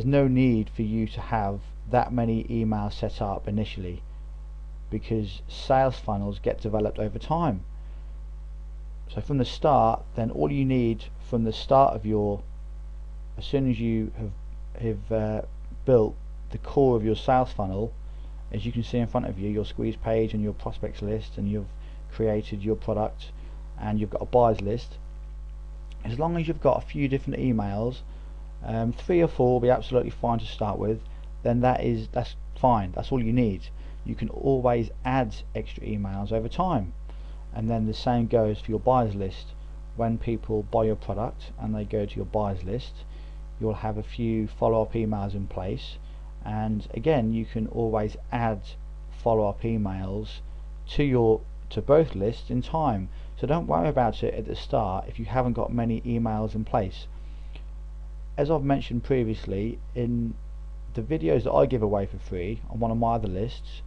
no need for you to have that many emails set up initially, because sales funnels get developed over time. So from the start, then all you need from the start of as soon as you have built the core of your sales funnel, as you can see in front of you, your squeeze page and your prospects list, and you've created your product and you've got a buyers list. As long as you've got a few different emails, 3 or 4 will be absolutely fine to start with, then that's fine, that's all you need. You can always add extra emails over time, and then the same goes for your buyers list. When people buy your product and they go to your buyers list, you'll have a few follow-up emails in place, and again you can always add follow-up emails to both lists in time. So don't worry about it at the start if you haven't got many emails in place. As I've mentioned previously, in the videos that I give away for free on one of my other lists,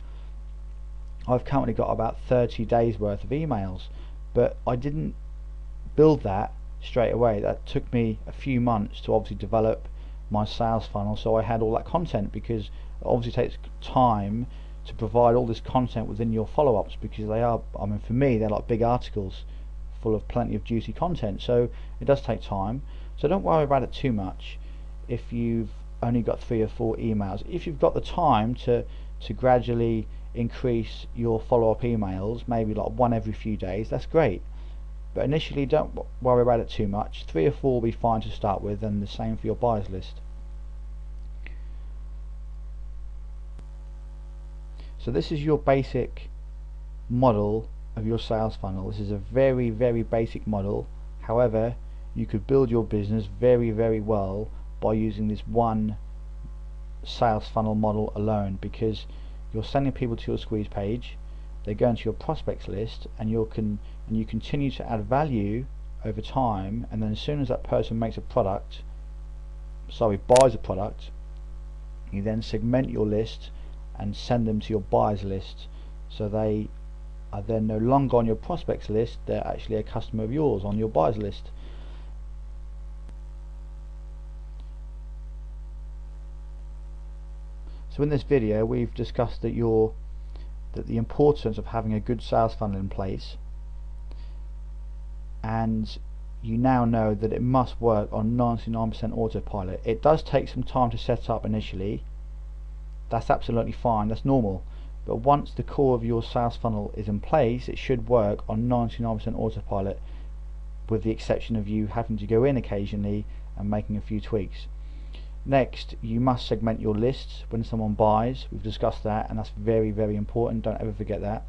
I've currently got about 30 days worth of emails, but I didn't build that straight away. That took me a few months to obviously develop my sales funnel, so I had all that content, because it obviously takes time to provide all this content within your follow-ups, because they are, I mean, for me they're like big articles full of plenty of juicy content, so it does take time. So don't worry about it too much if you've only got 3 or 4 emails. If you've got the time to gradually increase your follow-up emails, maybe like 1 every few days, that's great, but initially don't worry about it too much. 3 or 4 will be fine to start with, and the same for your buyers list. So this is your basic model of your sales funnel. This is a very, very basic model. However, you could build your business very, very well by using this one sales funnel model alone, because you're sending people to your squeeze page, they go into your prospects list, and you continue to add value over time, and then as soon as that person buys a product, you then segment your list and send them to your buyers list, so they are then no longer on your prospects list, they're actually a customer of yours on your buyers list. So in this video we've discussed that the importance of having a good sales funnel in place, and you now know that it must work on 99% autopilot. It does take some time to set up initially. That's absolutely fine, that's normal. But once the core of your sales funnel is in place, it should work on 99% autopilot, with the exception of you having to go in occasionally and making a few tweaks. Next, you must segment your lists when someone buys. We've discussed that, and that's very, very important. Don't ever forget that.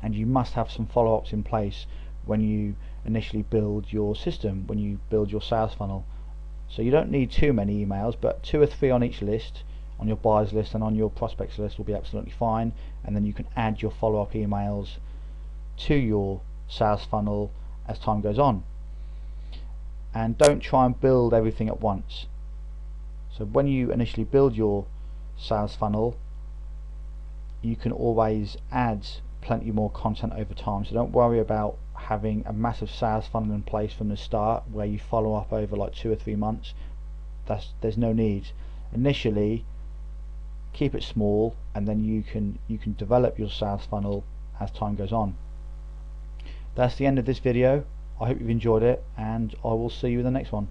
And you must have some follow-ups in place when you initially build your system, when you build your sales funnel. So you don't need too many emails, but 2 or 3 on each list, on your buyers list and on your prospects list, will be absolutely fine. And then you can add your follow-up emails to your sales funnel as time goes on. And don't try and build everything at once. So when you initially build your sales funnel, you can always add plenty more content over time. So don't worry about having a massive sales funnel in place from the start where you follow up over like 2 or 3 months. There's no need. Initially, keep it small, and then you can develop your sales funnel as time goes on. That's the end of this video. I hope you've enjoyed it, and I will see you in the next one.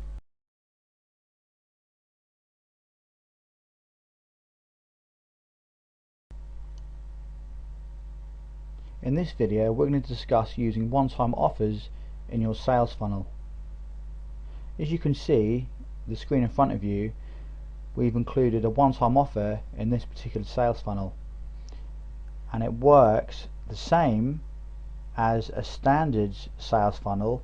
In this video, we're going to discuss using one-time offers in your sales funnel. As you can see, the screen in front of you, we've included a one-time offer in this particular sales funnel, and it works the same as a standard sales funnel,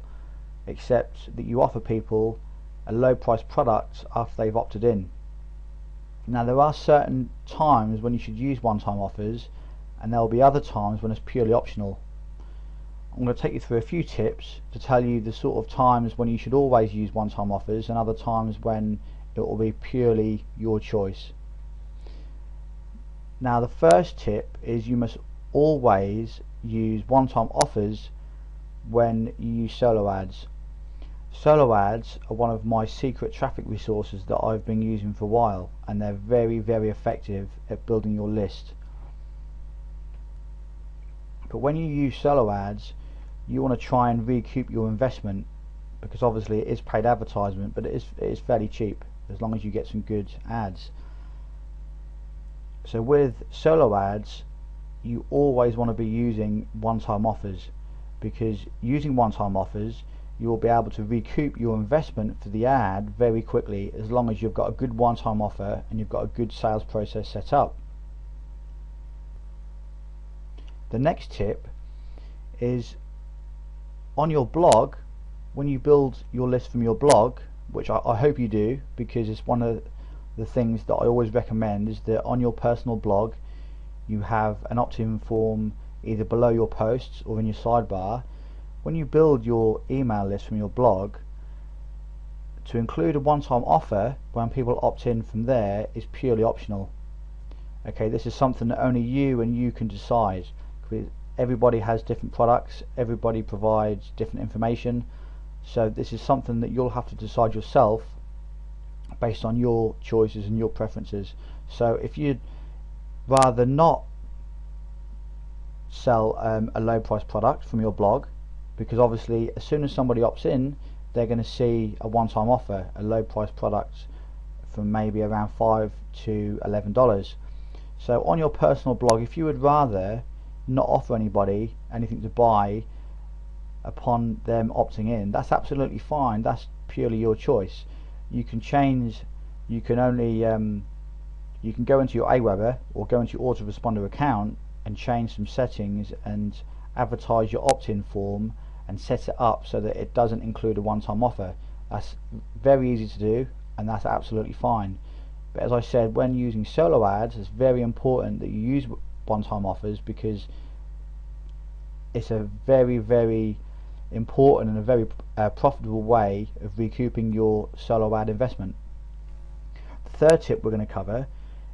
except that you offer people a low price product after they've opted in. Now, there are certain times when you should use one-time offers, and there will be other times when it's purely optional. I'm going to take you through a few tips to tell you the sort of times when you should always use one-time offers and other times when it will be purely your choice. Now, the first tip is you must always use one-time offers when you use solo ads. Solo ads are one of my secret traffic resources that I've been using for a while, and they're very, very effective at building your list. But when you use solo ads, you want to try and recoup your investment, because obviously it is paid advertisement, but it is fairly cheap as long as you get some good ads. So with solo ads, you always want to be using one-time offers, because using one-time offers, you will be able to recoup your investment for the ad very quickly, as long as you've got a good one-time offer and you've got a good sales process set up. The next tip is on your blog. When you build your list from your blog, which I hope you do, because it's one of the things that I always recommend, is that on your personal blog you have an opt-in form either below your posts or in your sidebar. When you build your email list from your blog, to include a one-time offer when people opt in from there is purely optional. Okay, this is something that only you and you can decide. Everybody has different products, everybody provides different information, so this is something that you'll have to decide yourself based on your choices and your preferences. So if you'd rather not sell a low price product from your blog, because obviously as soon as somebody opts in, they're going to see a one-time offer, a low price product from maybe around $5 to $11. So on your personal blog, if you would rather not offer anybody anything to buy upon them opting in, that's absolutely fine. That's purely your choice. You can change, you can only you can go into your AWeber or go into your autoresponder account and change some settings and advertise your opt-in form and set it up so that it doesn't include a one-time offer. That's very easy to do, and that's absolutely fine. But as I said, when using solo ads, it's very important that you use one-time offers, because it's a very, very important and a very profitable way of recouping your solo ad investment. The third tip we're going to cover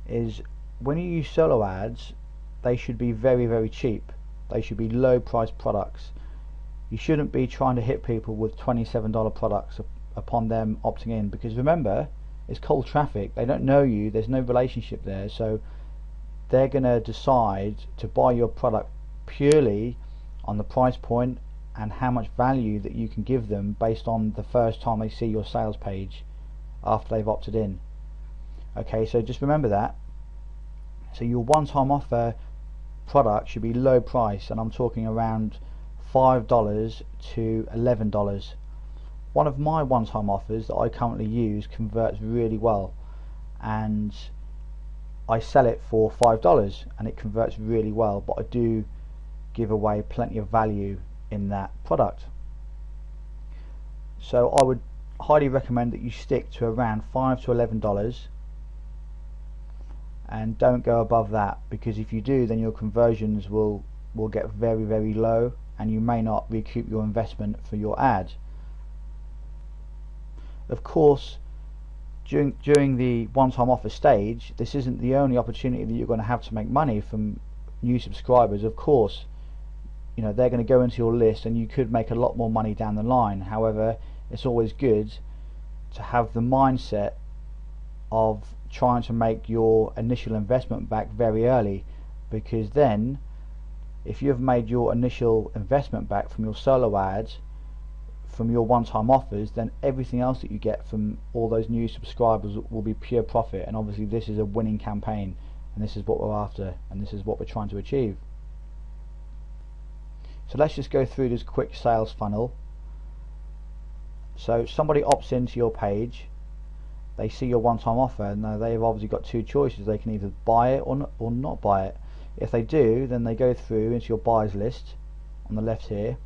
is when you use solo ads, they should be very, very cheap. They should be low price products. You shouldn't be trying to hit people with $27 products upon them opting in, because remember, it's cold traffic. They don't know you, there's no relationship there, so they're going to decide to buy your product purely on the price point and how much value that you can give them based on the first time they see your sales page after they've opted in. Okay, so just remember that. So your one-time offer product should be low price, and I'm talking around $5 to $11. One of my one-time offers that I currently use converts really well, and I sell it for $5 and it converts really well, but I do give away plenty of value in that product. So I would highly recommend that you stick to around $5 to $11 and don't go above that, because if you do, then your conversions will get very, very low and you may not recoup your investment for your ad. Of course, during the one-time offer stage, this isn't the only opportunity that you're going to have to make money from new subscribers. Of course, you know, they're going to go into your list and you could make a lot more money down the line. However, it's always good to have the mindset of trying to make your initial investment back very early, because then if you've made your initial investment back from your solo ads, from your one-time offers, then everything else that you get from all those new subscribers will be pure profit. And obviously this is a winning campaign, and this is what we're after, and this is what we're trying to achieve. So let's just go through this quick sales funnel. So somebody opts into your page, they see your one-time offer, and now they've obviously got two choices. They can either buy it or not buy it. If they do, then they go through into your buyers list on the left here,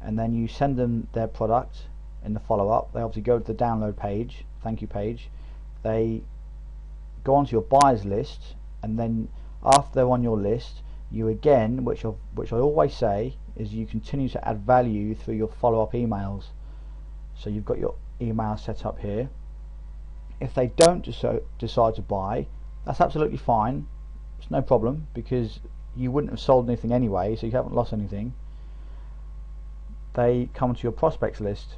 and then you send them their product in the follow-up. They obviously go to the download page, thank you page, they go onto your buyers list, and then after they're on your list, you again, which I always say, is you continue to add value through your follow-up emails. So you've got your email set up here. If they don't decide to buy, that's absolutely fine. It's no problem, because you wouldn't have sold anything anyway, so you haven't lost anything. They come to your prospects list,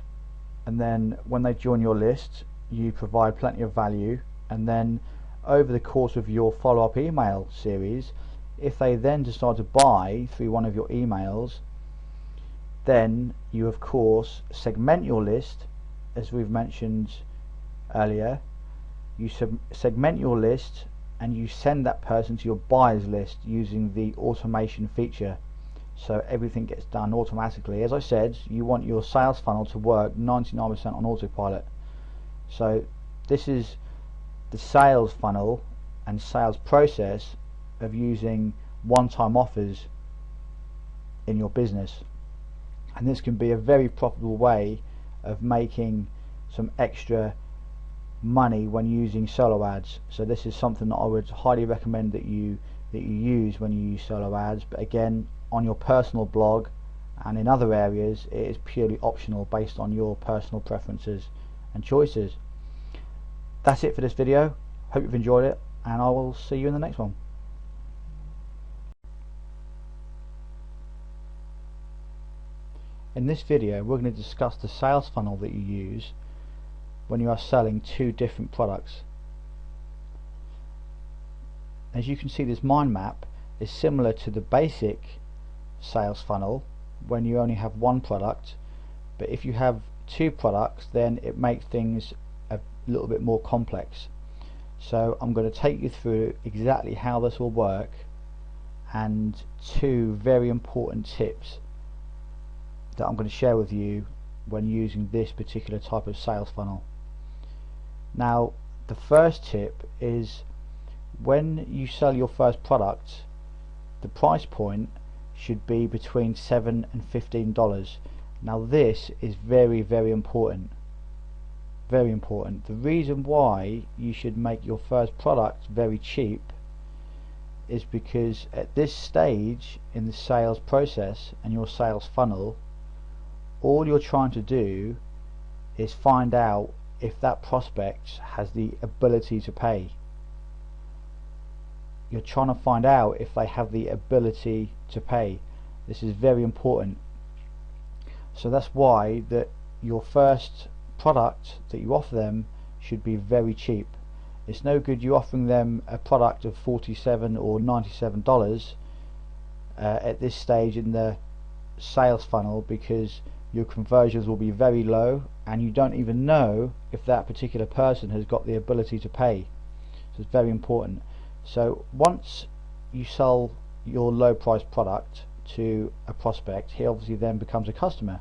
and then when they join your list, you provide plenty of value, and then over the course of your follow-up email series, if they then decide to buy through one of your emails, then you of course segment your list, as we've mentioned earlier. You segment your list and you send that person to your buyers list using the automation feature, so everything gets done automatically. As I said, you want your sales funnel to work 99% on autopilot. So this is the sales funnel and sales process of using one-time offers in your business, and this can be a very profitable way of making some extra money when using solo ads. So this is something that I would highly recommend that you use when you use solo ads, but again, on your personal blog and in other areas it is purely optional based on your personal preferences and choices. That's it for this video. Hope you've enjoyed it, and I will see you in the next one. In this video we're going to discuss the sales funnel that you use when you are selling two different products. As you can see, this mind map is similar to the basic sales funnel when you only have one product, but if you have two products then it makes things a little bit more complex. So I'm going to take you through exactly how this will work, and two very important tips that I'm going to share with you when using this particular type of sales funnel. Now, the first tip is, when you sell your first product, the price point should be between $7 and $15. Now this is very, very important. Very important. The reason why you should make your first product very cheap is because at this stage in the sales process and your sales funnel, all you're trying to do is find out if that prospect has the ability to pay. You're trying to find out if they have the ability to pay. This is very important. So that's why that your first product that you offer them should be very cheap. It's no good you offering them a product of $47 or $97 at this stage in the sales funnel because your conversions will be very low and you don't even know if that particular person has got the ability to pay. So it's very important. So once you sell your low price product to a prospect, he obviously then becomes a customer.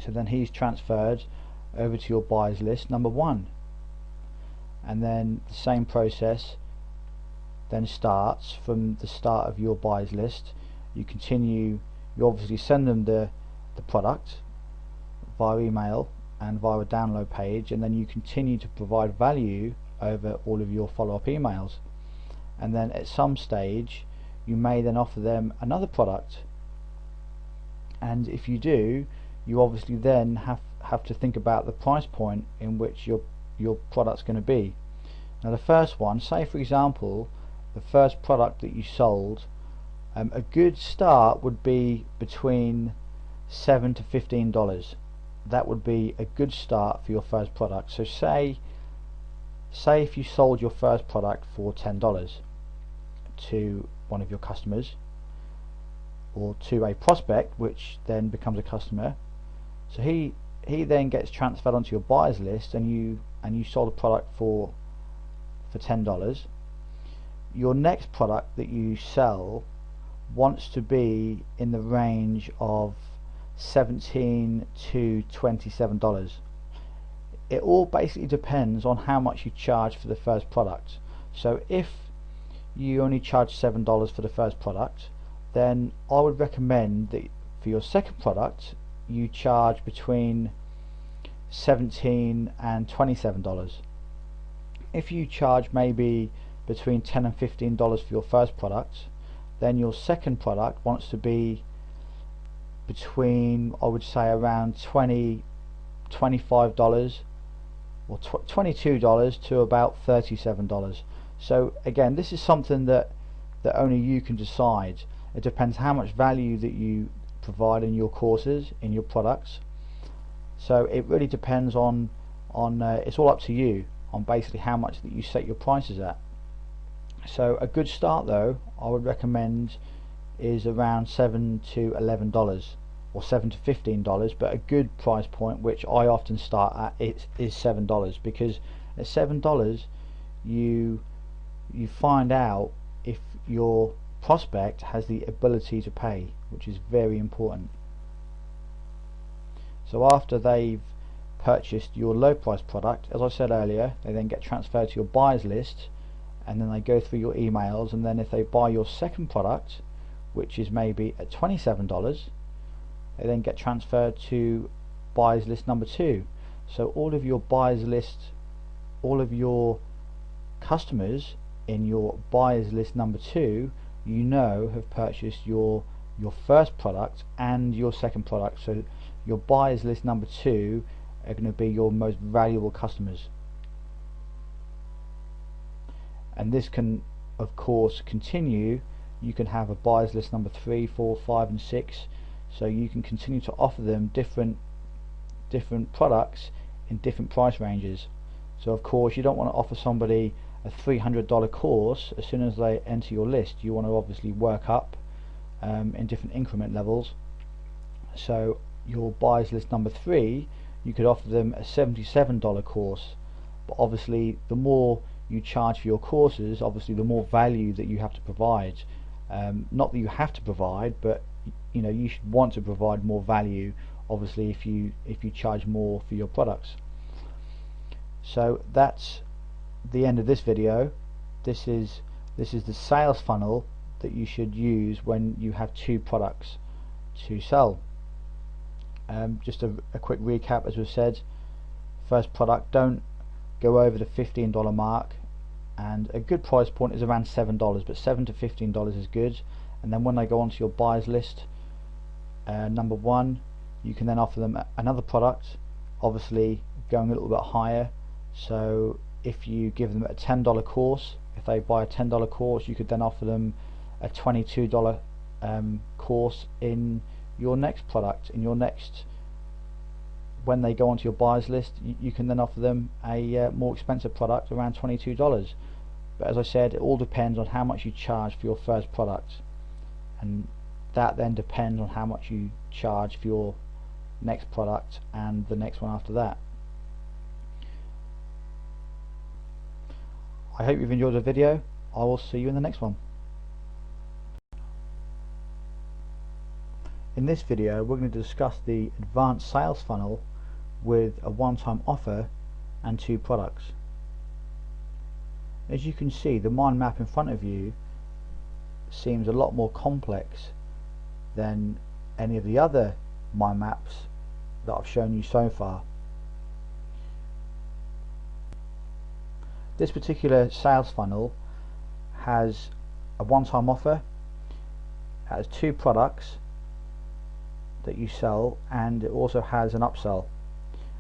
So then he's transferred over to your buyers list number 1, and then the same process then starts from the start of your buyers list. You continue, you obviously send them the product via email and via a download page, and then you continue to provide value over all of your follow-up emails, and then at some stage you may then offer them another product, and if you do, you obviously then have to think about the price point in which your product's going to be. Now the first one, say for example the first product that you sold, a good start would be between $7 to $15. That would be a good start for your first product. So say if you sold your first product for $10 to one of your customers, or to a prospect which then becomes a customer, so he then gets transferred onto your buyers list, and you sold a product for $10. Your next product that you sell wants to be in the range of $17 to $27. It all basically depends on how much you charge for the first product. So if you only charge $7 for the first product, then I would recommend that for your second product you charge between $17 and $27. If you charge maybe between $10 and $15 for your first product, then your second product wants to be between, I would say, around $20, $25 or $22 to about $37. So again, this is something that only you can decide. It depends how much value that you provide in your courses, in your products. So it really depends on it's all up to you on basically how much that you set your prices at. So a good start though, I would recommend, is around $7 to $11 or $7 to $15, but a good price point which I often start at is $7, because at $7 you find out if your prospect has the ability to pay, which is very important. So after they've purchased your low price product, as I said earlier, they then get transferred to your buyers list, and then they go through your emails, and then if they buy your second product, which is maybe at $27, they then get transferred to buyers list number 2. So all of your buyers list, all of your customers in your buyers list number 2, you know, have purchased your first product and your second product. So your buyers list number 2 are going to be your most valuable customers, and this can of course continue. You can have a buyers list number 3, 4, 5 and 6, so you can continue to offer them different products in different price ranges. So of course you don't want to offer somebody a $300 course as soon as they enter your list. You want to obviously work up in different increment levels. So your buyers list number 3, you could offer them a $77 course, but obviously the more you charge for your courses, obviously the more value that you have to provide. Not that you have to provide, but you know, you should want to provide more value, obviously, if you charge more for your products. So that's the end of this video. This is the sales funnel that you should use when you have 2 products to sell. Just a quick recap, as we've said. First product, don't go over the $15 mark, and a good price point is around $7, but $7 to $15 is good. And then when they go onto your buyers list, number 1, you can then offer them another product, obviously going a little bit higher. So if you give them a $10 course, if they buy a $10 course, you could then offer them a $22 course in your next product. In your next, when they go onto your buyers list, you can then offer them a more expensive product around $22. But as I said, it all depends on how much you charge for your first product. And that then depends on how much you charge for your next product and the next one after that. I hope you've enjoyed the video. I will see you in the next one. In this video we're going to discuss the advanced sales funnel with a one-time offer and 2 products. As you can see, the mind map in front of you seems a lot more complex than any of the other mind maps that I've shown you so far. This particular sales funnel has a one-time offer, has 2 products that you sell, and it also has an upsell.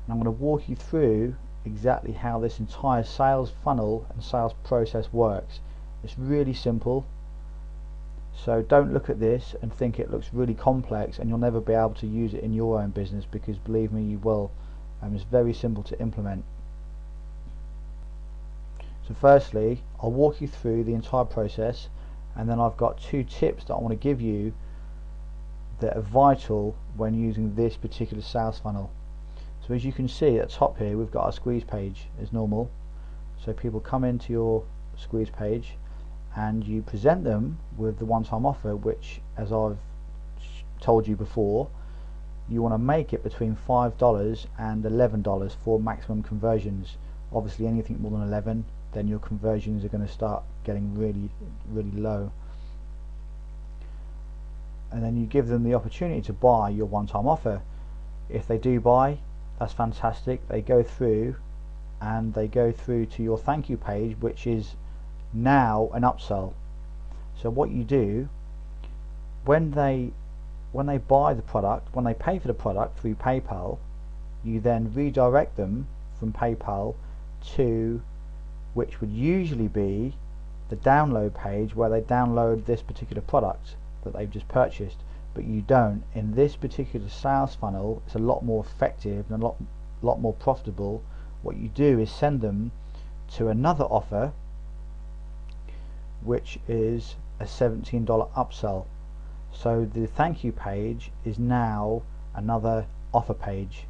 And I'm going to walk you through exactly how this entire sales funnel and sales process works. It's really simple, so don't look at this and think it looks really complex and you'll never be able to use it in your own business, because believe me, you will. It's very simple to implement. So firstly, I'll walk you through the entire process, and then I've got 2 tips that I want to give you that are vital when using this particular sales funnel. So as you can see at the top here, we've got our squeeze page as normal. So people come into your squeeze page and you present them with the one-time offer, which, as I've told you before, you want to make it between $5 and $11 for maximum conversions. Obviously anything more than 11, then your conversions are going to start getting really low. And then you give them the opportunity to buy your one-time offer. If they do buy, that's fantastic. They go through and they go through to your thank you page, which is now an upsell. So what you do when they buy the product, when they pay for the product through PayPal, you then redirect them from PayPal to, which would usually be the download page where they download this particular product that they've just purchased. But you don't. In this particular sales funnel, it's a lot more effective and a lot more profitable. What you do is send them to another offer, which is a $17 upsell. So the thank you page is now another offer page,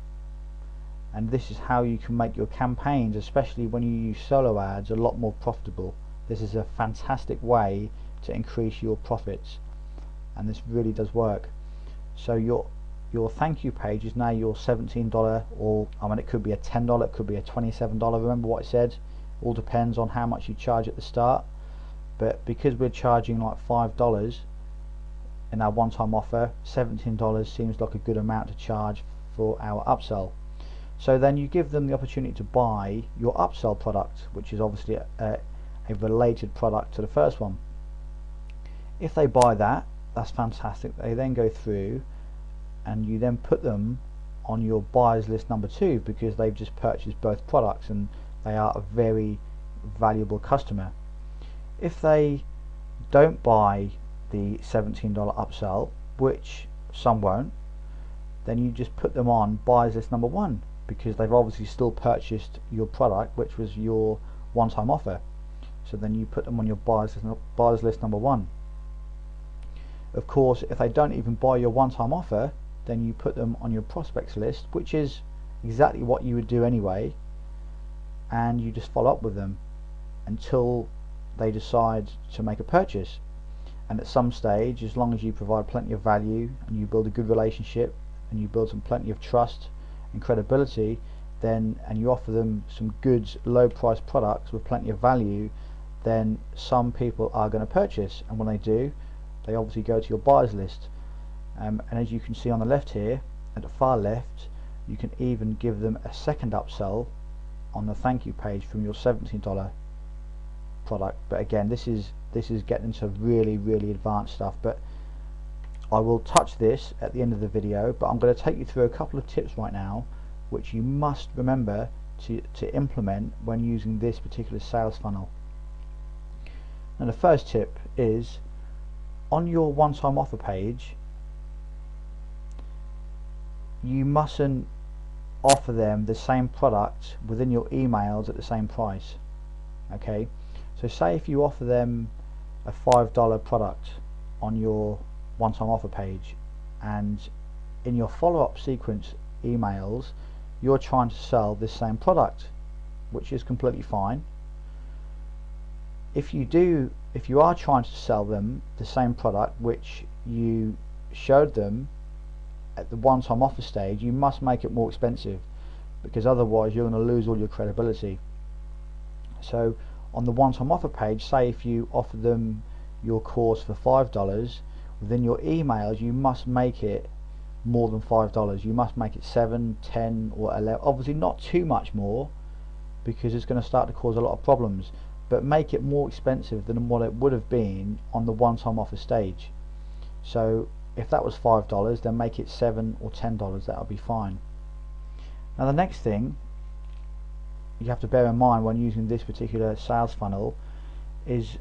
and this is how you can make your campaigns, especially when you use solo ads, a lot more profitable. This is a fantastic way to increase your profits, and this really does work. So your thank you page is now your $17, or I mean, it could be a $10, it could be a $27. Remember what I said, all depends on how much you charge at the start. But because we're charging like $5 in our one-time offer, $17 seems like a good amount to charge for our upsell. So then you give them the opportunity to buy your upsell product, which is obviously a related product to the first one. If they buy that, that's fantastic. They then go through and you then put them on your buyers list number 2, because they've just purchased both products and they are a very valuable customer. If they don't buy the $17 upsell, which some won't, then you just put them on buyers list number 1, because they've obviously still purchased your product, which was your one-time offer. So then you put them on your buyers list number 1. Of course, if they don't even buy your one-time offer, then you put them on your prospects list, which is exactly what you would do anyway, and you just follow up with them until they decide to make a purchase. And at some stage, as long as you provide plenty of value and you build a good relationship and you build plenty of trust and credibility, then, and you offer them some good low price products with plenty of value, then some people are going to purchase. And when they do, they obviously go to your buyers list. And as you can see on the left here, at the far left, you can even give them a second upsell on the thank you page from your $17 product. But again, this is getting into really advanced stuff, but I will touch this at the end of the video. But I'm going to take you through a couple of tips right now which you must remember to implement when using this particular sales funnel. Now the first tip is, on your one-time offer page, you mustn't offer them the same product within your emails at the same price. Okay, so say if you offer them a $5 product on your one-time offer page, and in your follow-up sequence emails you're trying to sell this same product, which is completely fine. If you are trying to sell them the same product which you showed them at the one-time offer stage, you must make it more expensive, because otherwise you're going to lose all your credibility. So on the one-time offer page, say if you offer them your course for $5, within your emails you must make it more than $5. You must make it 7, 10 or 11. Obviously not too much more, because it's going to start to cause a lot of problems, but make it more expensive than what it would have been on the one-time offer stage. So if that was $5, then make it $7 or $10. That'll be fine. Now the next thing you have to bear in mind when using this particular sales funnel is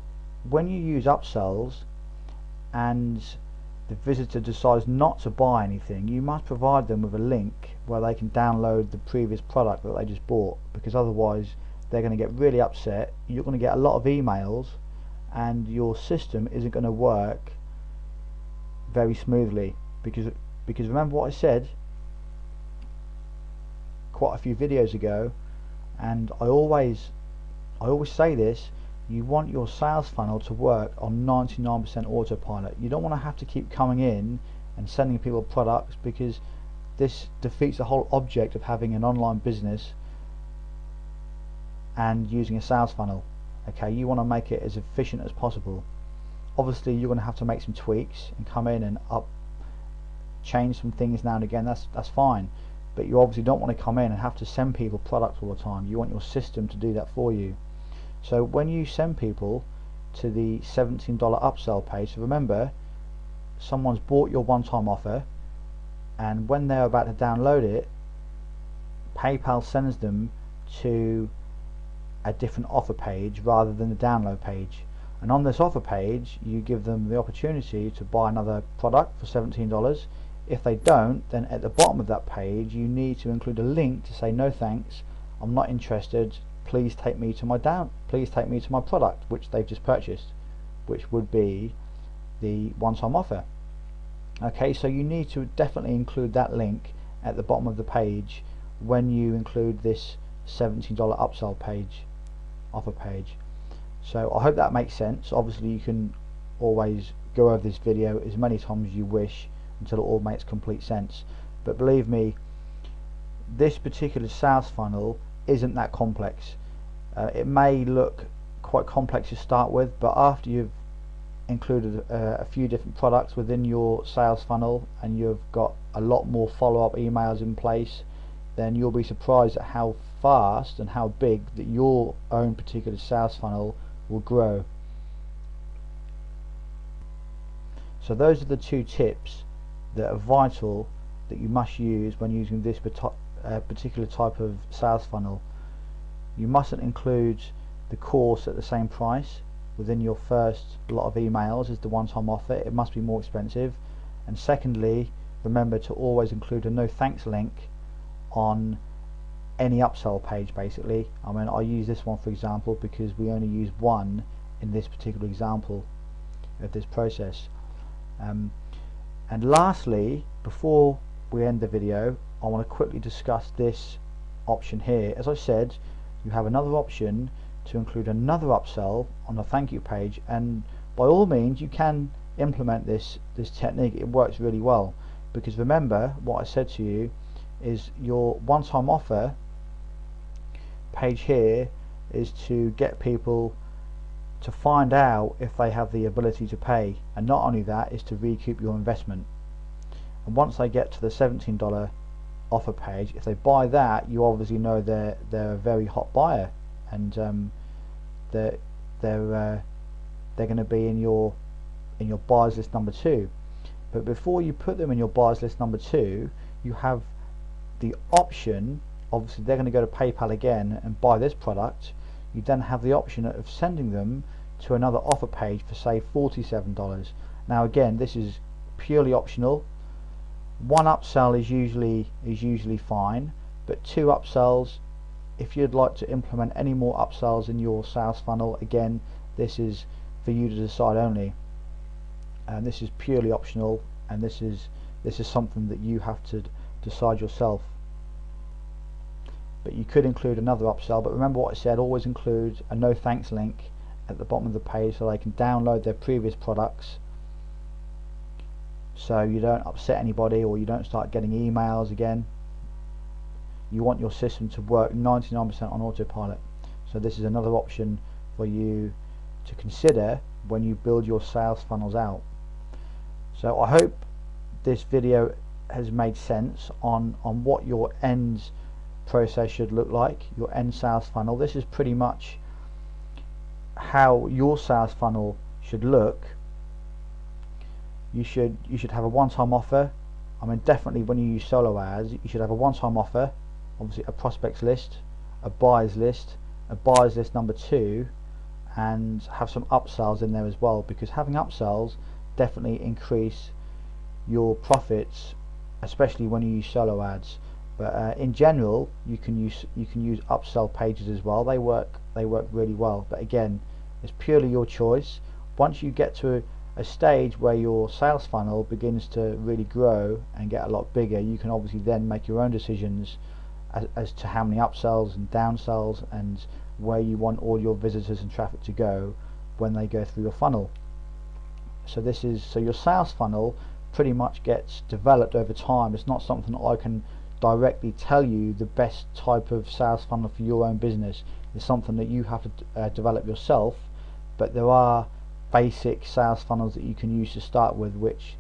when you use upsells and the visitor decides not to buy anything, you must provide them with a link where they can download the previous product that they just bought, because otherwise they're going to get really upset. You're going to get a lot of emails and your system isn't going to work very smoothly, because remember what I said quite a few videos ago, and I always say this: you want your sales funnel to work on 99% autopilot. You don't want to have to keep coming in and sending people products, because this defeats the whole object of having an online business and using a sales funnel. Okay, you want to make it as efficient as possible. Obviously you're going to have to make some tweaks and come in and change some things now and again. That's fine, but you obviously don't want to come in and have to send people products all the time. You want your system to do that for you. So when you send people to the $17 upsell page, so remember, someone's bought your one-time offer, and when they're about to download it, PayPal sends them to a different offer page rather than the download page. And on this offer page you give them the opportunity to buy another product for $17. If they don't, then at the bottom of that page you need to include a link to say, no thanks, I'm not interested, please take me to my product which they've just purchased, which would be the one-time offer. Okay, so you need to definitely include that link at the bottom of the page when you include this $17 upsell page, offer page. So I hope that makes sense. Obviously you can always go over this video as many times as you wish until it all makes complete sense, but believe me, this particular sales funnel isn't that complex. It may look quite complex to start with, but after you've included a few different products within your sales funnel and you've got a lot more follow-up emails in place, then you'll be surprised at how fast and how big that your own particular sales funnel will grow. So those are the two tips that are vital that you must use when using this particular type of sales funnel. You mustn't include the course at the same price within your first lot of emails as the one-time offer. It must be more expensive. And secondly, remember to always include a no thanks link on any upsell page. Basically, I mean, I use this one for example because we only use one in this particular example of this process. And lastly, before we end the video, I want to quickly discuss this option here. As I said, you have another option to include another upsell on the thank you page, and by all means you can implement this technique. It works really well, because remember what I said to you is your one-time offer page here is to get people to find out if they have the ability to pay, and not only that, is to recoup your investment. And once they get to the $17 offer page, if they buy that, you obviously know they're a very hot buyer, and they're going to be in your buyers list number 2. But before you put them in your buyers list number 2, you have the option, obviously they're going to go to PayPal again and buy this product. You then have the option of sending them to another offer page for say $47. Now again, this is purely optional. One upsell is usually fine, but 2 upsells, if you'd like to implement any more upsells in your sales funnel, again, this is for you to decide only. and this is purely optional, and this is something that you have to decide yourself. But you could include another upsell, but remember what I said, always include a no thanks link at the bottom of the page so they can download their previous products, so you don't upset anybody or you don't start getting emails again. You want your system to work 99% on autopilot. So this is another option for you to consider when you build your sales funnels out. So I hope this video has made sense on what your end process should look like, your end sales funnel. This is pretty much how your sales funnel should look. You should have a one-time offer. I mean, definitely when you use solo ads, you should have a one-time offer, obviously a prospects list, a buyers list, a buyers list number 2, and have some upsells in there as well, because having upsells definitely increase your profits, especially when you use solo ads. But in general, you can use upsell pages as well. They work really well. But again, it's purely your choice. Once you get to a stage where your sales funnel begins to really grow and get a lot bigger, you can obviously then make your own decisions as to how many upsells and downsells and where you want all your visitors and traffic to go when they go through your funnel. So your sales funnel pretty much gets developed over time. It's not something that I can directly tell you the best type of sales funnel for your own business. It's something that you have to develop yourself, but there are basic sales funnels that you can use to start with, which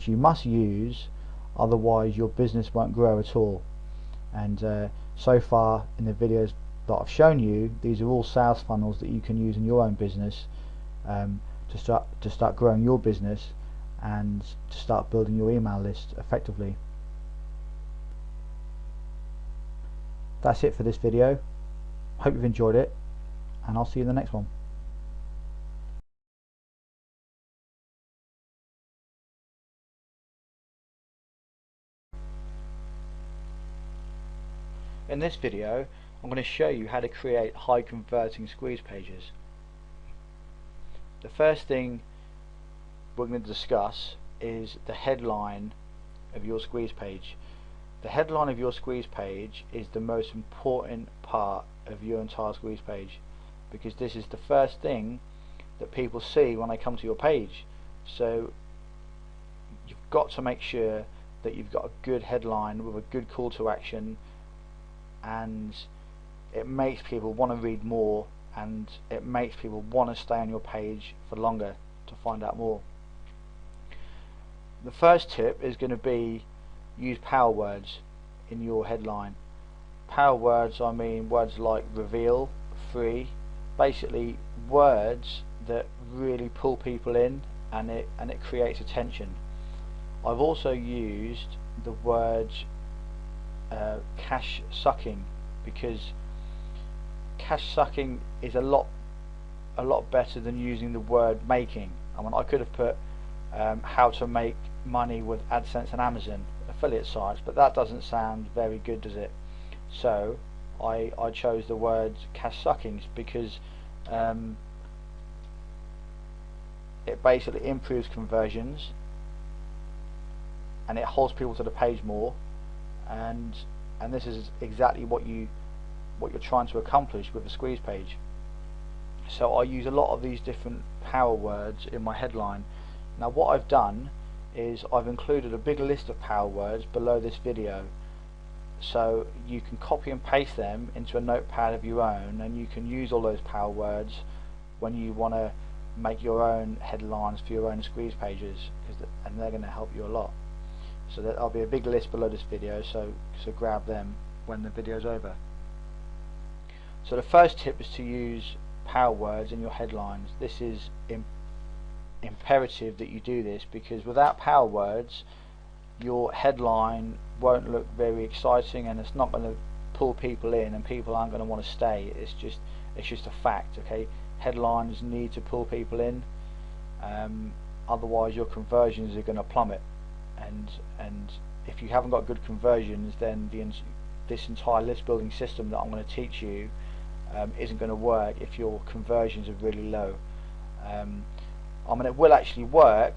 you must use, otherwise your business won't grow at all. And so far in the videos that I've shown you, these are all sales funnels that you can use in your own business to start growing your business and to start building your email list effectively. That's it for this video. Hope you've enjoyed it, and I'll see you in the next one. In this video, I'm going to show you how to create high converting squeeze pages. The first thing we're going to discuss is the headline of your squeeze page. The headline of your squeeze page is the most important part of your entire squeeze page, because this is the first thing that people see when they come to your page. So you've got to make sure that you've got a good headline with a good call to action, and it makes people want to read more, and it makes people want to stay on your page for longer to find out more. The first tip is going to be use power words in your headline. Power words, I mean words like reveal, free, basically words that really pull people in, and it creates attention. I've also used the word cash sucking, because cash sucking is a lot better than using the word making. I mean, I could have put how to make money with AdSense and Amazon affiliate sites, but that doesn't sound very good, does it? So I chose the word cash suckings because it basically improves conversions and it holds people to the page more, and this is exactly what you're trying to accomplish with a squeeze page. So I use a lot of these different power words in my headline. Now what I've done is I've included a big list of power words below this video, so you can copy and paste them into a notepad of your own, and you can use all those power words when you want to make your own headlines for your own squeeze pages, and they're going to help you a lot. So there'll be a big list below this video, so grab them when the video's over. So the first tip is to use power words in your headlines. This is imperative that you do this, because without power words your headline won't look very exciting, and it's not going to pull people in, and people aren't going to want to stay. It's just a fact. Okay, headlines need to pull people in, otherwise your conversions are going to plummet, and if you haven't got good conversions, then this entire list building system that I'm going to teach you isn't going to work if your conversions are really low. I mean, it will actually work,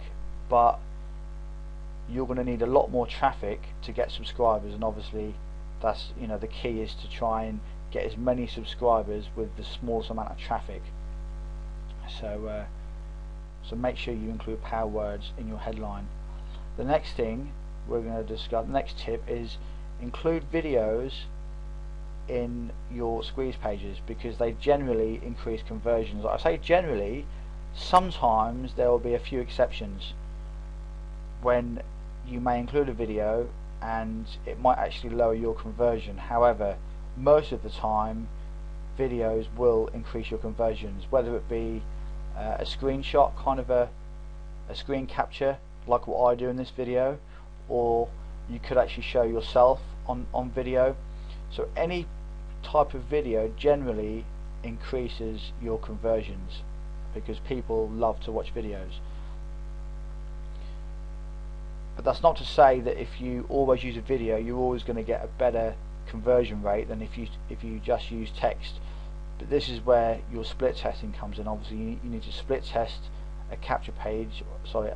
but you're going to need a lot more traffic to get subscribers, and obviously that's, you know, the key is to try and get as many subscribers with the smallest amount of traffic. So so make sure you include power words in your headline. The next thing we're going to discuss, the next tip, is include videos in your squeeze pages, because they generally increase conversions. Like I say generally, sometimes there will be a few exceptions when you may include a video and it might actually lower your conversion. However, most of the time videos will increase your conversions, whether it be a screenshot, kind of a screen capture like what I do in this video, or you could actually show yourself on video. So any type of video generally increases your conversions because people love to watch videos. But that's not to say that if you always use a video you're always going to get a better conversion rate than if you just use text. But this is where your split testing comes in. Obviously you need to split test a capture page, sorry,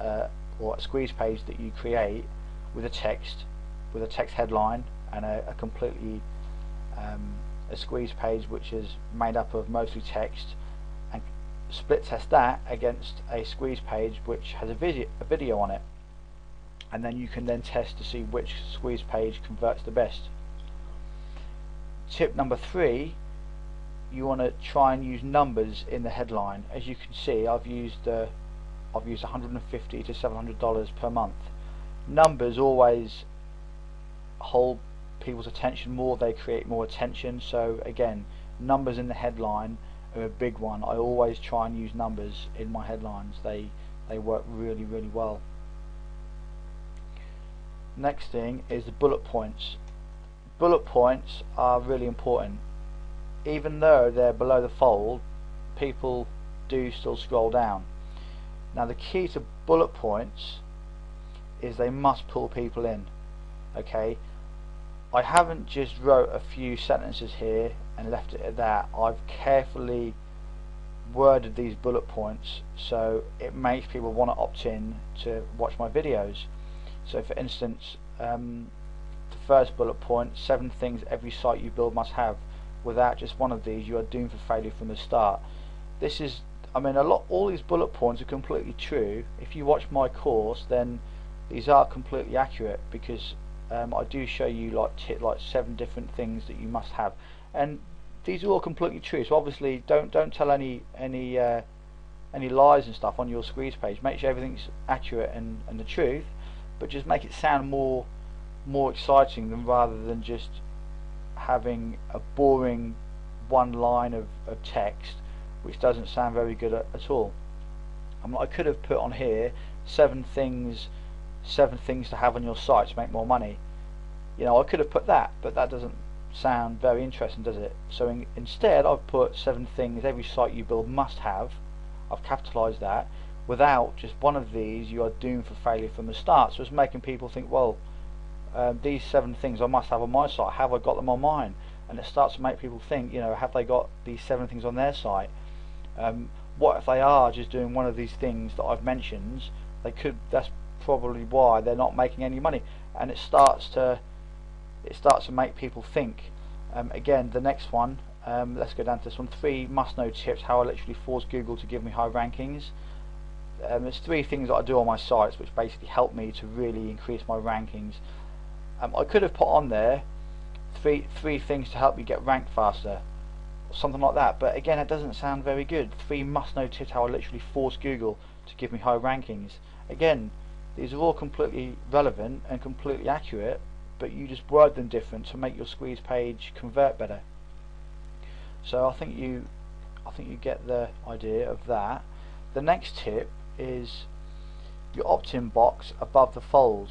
or a squeeze page that you create with a text headline, and a completely a squeeze page which is made up of mostly text, and split test that against a squeeze page which has a video on it, and then you can then test to see which squeeze page converts the best. Tip number 3, you want to try and use numbers in the headline. As you can see, I've used $150 to $700 per month. Numbers always hold people's attention more, they create more attention. So again, numbers in the headline are a big one. I always try and use numbers in my headlines. They work really well. Next thing is the bullet points. Bullet points are really important. Even though they're below the fold, people do still scroll down. Now the key to bullet points is they must pull people in. Okay, I haven't just wrote a few sentences here and left it at that. I've carefully worded these bullet points so it makes people want to opt in to watch my videos. So for instance, the first bullet point, 7 things every site you build must have. Without just one of these you are doomed for failure from the start. This is, I mean, all these bullet points are completely true. If you watch my course, then these are completely accurate, because I do show you like 7 different things that you must have, and these are all completely true. So obviously don't tell any lies and stuff on your squeeze page. Make sure everything's accurate and the truth, but just make it sound more exciting than rather than just having a boring one line of text which doesn't sound very good at all. I could have put on here 7 things to have on your site to make more money. You know, I could have put that, but that doesn't sound very interesting, does it? So instead I've put 7 things every site you build must have. I've capitalized that. Without just one of these you are doomed for failure from the start. So it's making people think, well, these 7 things I must have on my site, have I got them on mine? And it starts to make people think, you know, have they got these 7 things on their site? What if they are just doing one of these things that I've mentioned? That's probably why they're not making any money. And it starts to make people think. Again, the next one, let's go down to this one, 3 must-know tips, how I literally force Google to give me high rankings. There's 3 things that I do on my sites which basically help me to really increase my rankings. I could have put on there three things to help you get ranked faster, or something like that, but again it doesn't sound very good. 3 must-know tips how I literally force Google to give me high rankings. Again, these are all completely relevant and completely accurate, but you just word them different to make your squeeze page convert better. So I think you get the idea of that. The next tip is your opt-in box above the fold.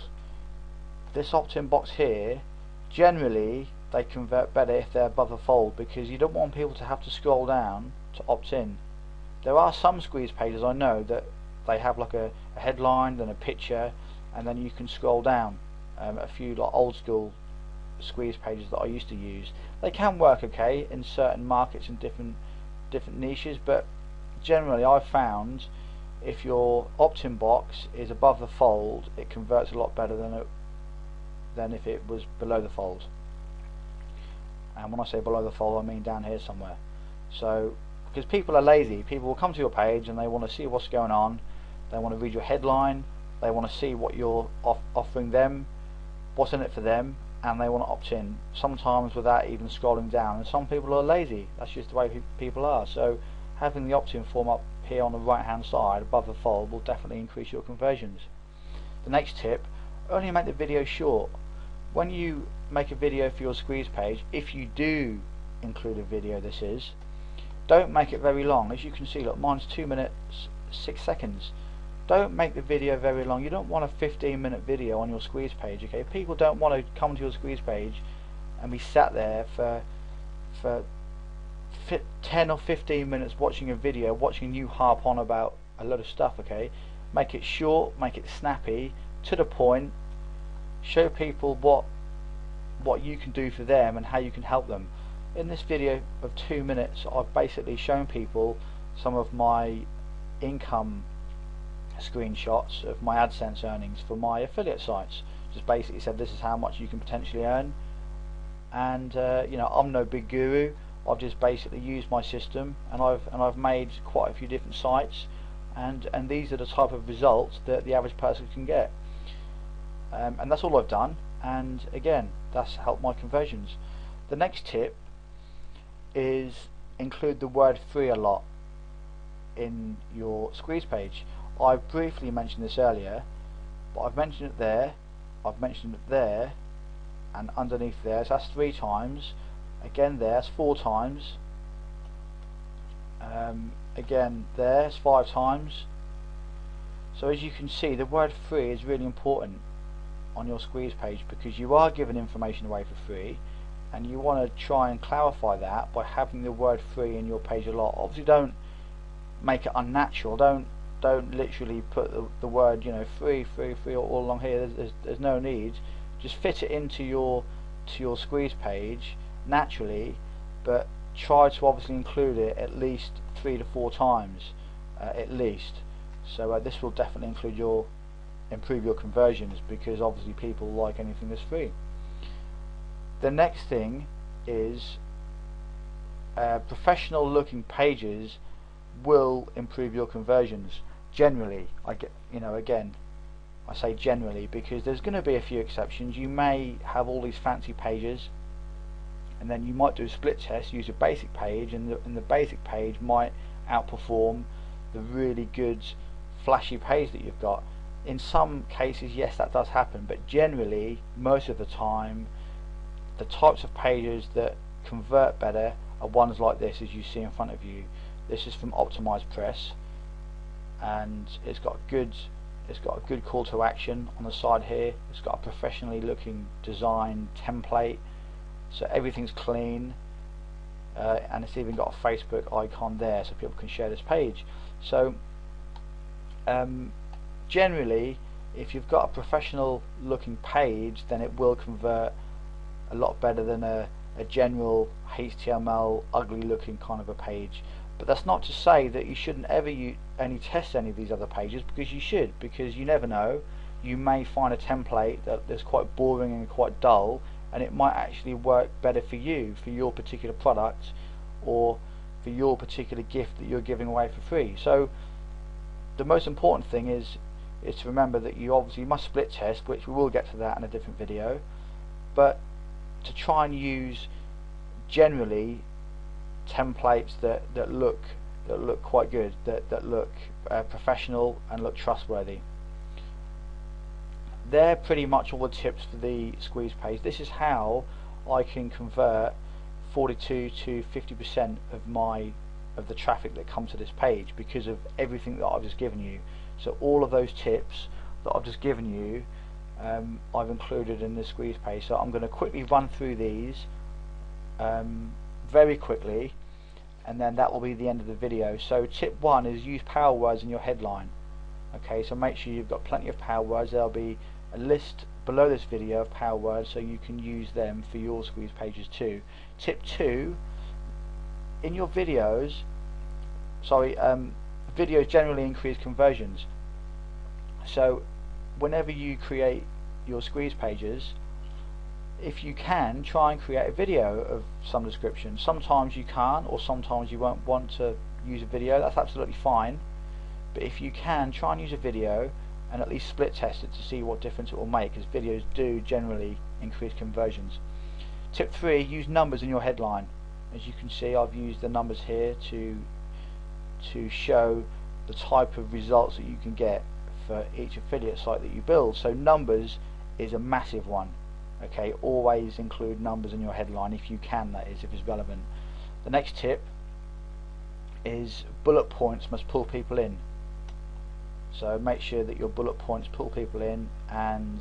This opt-in box here, generally they convert better if they're above the fold, because you don't want people to have to scroll down to opt in. There are some squeeze pages I know that they have like a headline, then a picture, and then you can scroll down. A few like old school squeeze pages that I used to use, they can work okay in certain markets and different niches, but generally I've found if your opt-in box is above the fold, it converts a lot better than if it was below the fold. And when I say below the fold, I mean down here somewhere. So, because people are lazy, people will come to your page and they want to see what's going on, they want to read your headline, they want to see what you're offering them, what's in it for them, and they want to opt in, sometimes without even scrolling down. And some people are lazy, that's just the way people are. So having the opt-in form up here on the right hand side above the fold will definitely increase your conversions. The next tip, only make the video short. When you make a video for your squeeze page, if you do include a video, don't make it very long. As you can see, look, mine's 2 minutes 6 seconds. Don't make the video very long. You don't want a 15-minute video on your squeeze page, okay? People don't want to come to your squeeze page and be sat there for 10 or 15 minutes watching a video, watching you harp on about a lot of stuff, okay? Make it short, make it snappy, to the point. Show people what you can do for them and how you can help them. In this video of 2 minutes, I've basically shown people some of my income screenshots of my AdSense earnings for my affiliate sites. Just basically said this is how much you can potentially earn, and you know, I'm no big guru. I've just basically used my system, and I've made quite a few different sites, and these are the type of results that the average person can get. And that's all I've done, and again, that's helped my conversions. The next tip is include the word free a lot in your squeeze page. I briefly mentioned this earlier, but I've mentioned it there, I've mentioned it there, and underneath there, so that's 3 times. Again there, it's 4 times. Again there, it's 5 times. So as you can see, the word free is really important on your squeeze page, because you are giving information away for free, and you want to try and clarify that by having the word free in your page a lot. Obviously don't make it unnatural, don't literally put the word, you know, free all along here. There's no need. Just fit it into your squeeze page naturally, but try to obviously include it at least 3 to 4 times at least. So this will definitely improve your conversions, because obviously people like anything that's free. The next thing is professional looking pages will improve your conversions generally. Again, I say generally because there's going to be a few exceptions. You may have all these fancy pages, and then you might do a split test, use a basic page, and the basic page might outperform the really good flashy page that you've got. In some cases, yes, that does happen, but generally, most of the time, the types of pages that convert better are ones like this, as you see in front of you. This is from Optimized Press, and it's got a good call to action on the side here. It's got a professionally looking design template, so everything's clean, and it's even got a Facebook icon there, so people can share this page. So generally, if you've got a professional looking page, then it will convert a lot better than a general HTML ugly looking kind of a page. But that's not to say that you shouldn't ever only test any of these other pages, because you should, because you never know, you may find a template that's quite boring and quite dull, and it might actually work better for you, for your particular product, or for your particular gift that you're giving away for free. So the most important thing is to remember that you obviously must split test, which we will get to that in a different video, but to try and use generally templates that look quite good, that look professional and look trustworthy. They're pretty much all the tips for the squeeze page. This is how I can convert 42 to 50% of the traffic that comes to this page, because of everything that I've just given you. So all of those tips that I've just given you, I've included in the squeeze page. So I'm going to quickly run through these very quickly, and then that will be the end of the video. So tip 1 is use power words in your headline. Okay, so make sure you've got plenty of power words. There'll be a list below this video of power words, so you can use them for your squeeze pages too. Tip 2, in your videos, videos generally increase conversions. So whenever you create your squeeze pages, if you can, try and create a video of some description. Sometimes you can't, or sometimes you won't want to use a video. That's absolutely fine. But if you can, try and use a video and at least split test it to see what difference it will make, because videos do generally increase conversions. Tip 3, use numbers in your headline. As you can see, I've used the numbers here to show the type of results that you can get for each affiliate site that you build. So numbers is a massive one. Okay, always include numbers in your headline if you can, that is, if it's relevant. The next tip is bullet points must pull people in. So make sure that your bullet points pull people in, and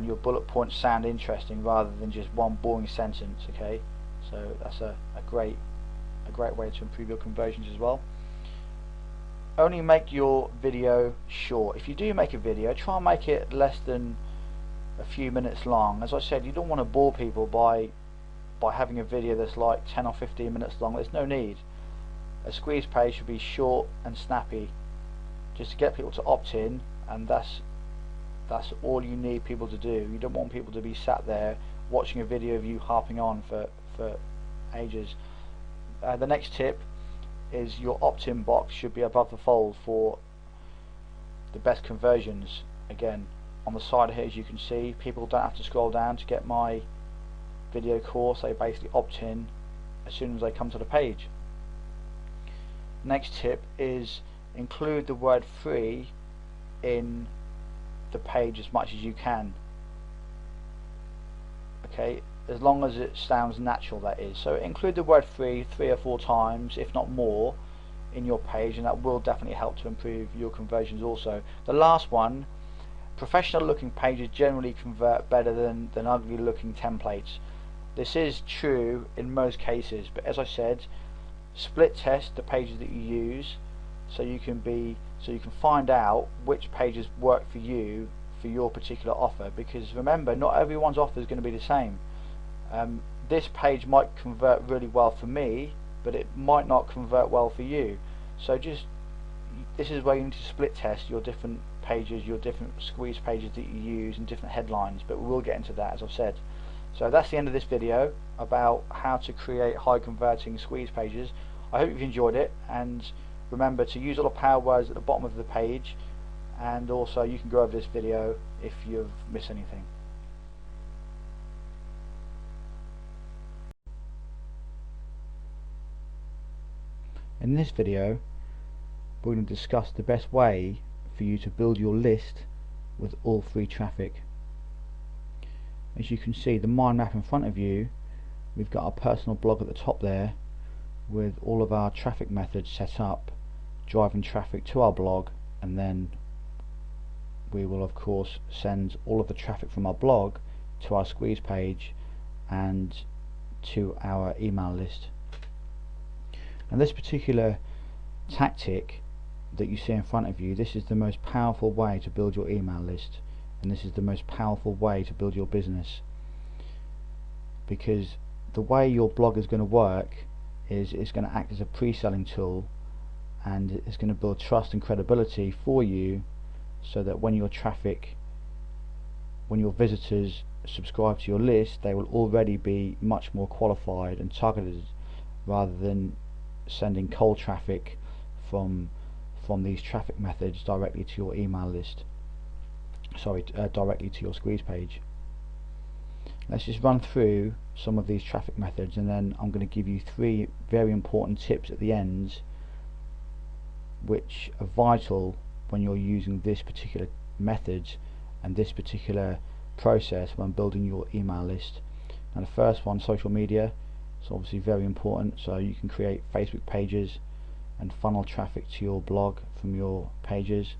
your bullet points sound interesting rather than just one boring sentence. Okay, so that's a great way to improve your conversions as well. Only make your video short. If you do make a video, try and make it less than a few minutes long. As I said, you don't want to bore people by having a video that's like 10 or 15 minutes long. There's no need. A squeeze page should be short and snappy, just to get people to opt in, and that's all you need people to do. You don't want people to be sat there watching a video of you harping on for ages. The next tip is your opt-in box should be above the fold for the best conversions. Again, on the side here, as you can see, people don't have to scroll down to get my video course. They basically opt in as soon as they come to the page. Next tip is include the word free in the page as much as you can. Okay, as long as it sounds natural, that is. So include the word free 3 or 4 times, if not more, in your page, and that will definitely help to improve your conversions also. The last one, professional looking pages generally convert better than ugly looking templates. This is true in most cases, but as I said, split test the pages that you use so you can find out which pages work for you for your particular offer, because remember, not everyone's offer is going to be the same. This page might convert really well for me, but it might not convert well for you. So this is where you need to split test your different pages, your different squeeze pages that you use, and different headlines, but we will get into that, as I've said. So that's the end of this video about how to create high converting squeeze pages. I hope you've enjoyed it, and remember to use all the power words at the bottom of the page, and also you can go over this video if you've missed anything. In this video, we're going to discuss the best way for you to build your list with all free traffic. As you can see, the mind map in front of you, we've got our personal blog at the top there with all of our traffic methods set up, driving traffic to our blog, and then we will of course send all of the traffic from our blog to our squeeze page and to our email list. And this particular tactic that you see in front of you, this is the most powerful way to build your email list, and this is the most powerful way to build your business, because the way your blog is going to work is it's going to act as a pre-selling tool, and it's going to build trust and credibility for you, so that when your visitors subscribe to your list, they will already be much more qualified and targeted, rather than sending cold traffic from these traffic methods directly to your email list, directly to your squeeze page. Let's just run through some of these traffic methods, and then I'm going to give you 3 very important tips at the end which are vital when you're using this particular method and this particular process when building your email list. Now the first one, social media. It's obviously very important, so you can create Facebook pages and funnel traffic to your blog from your pages.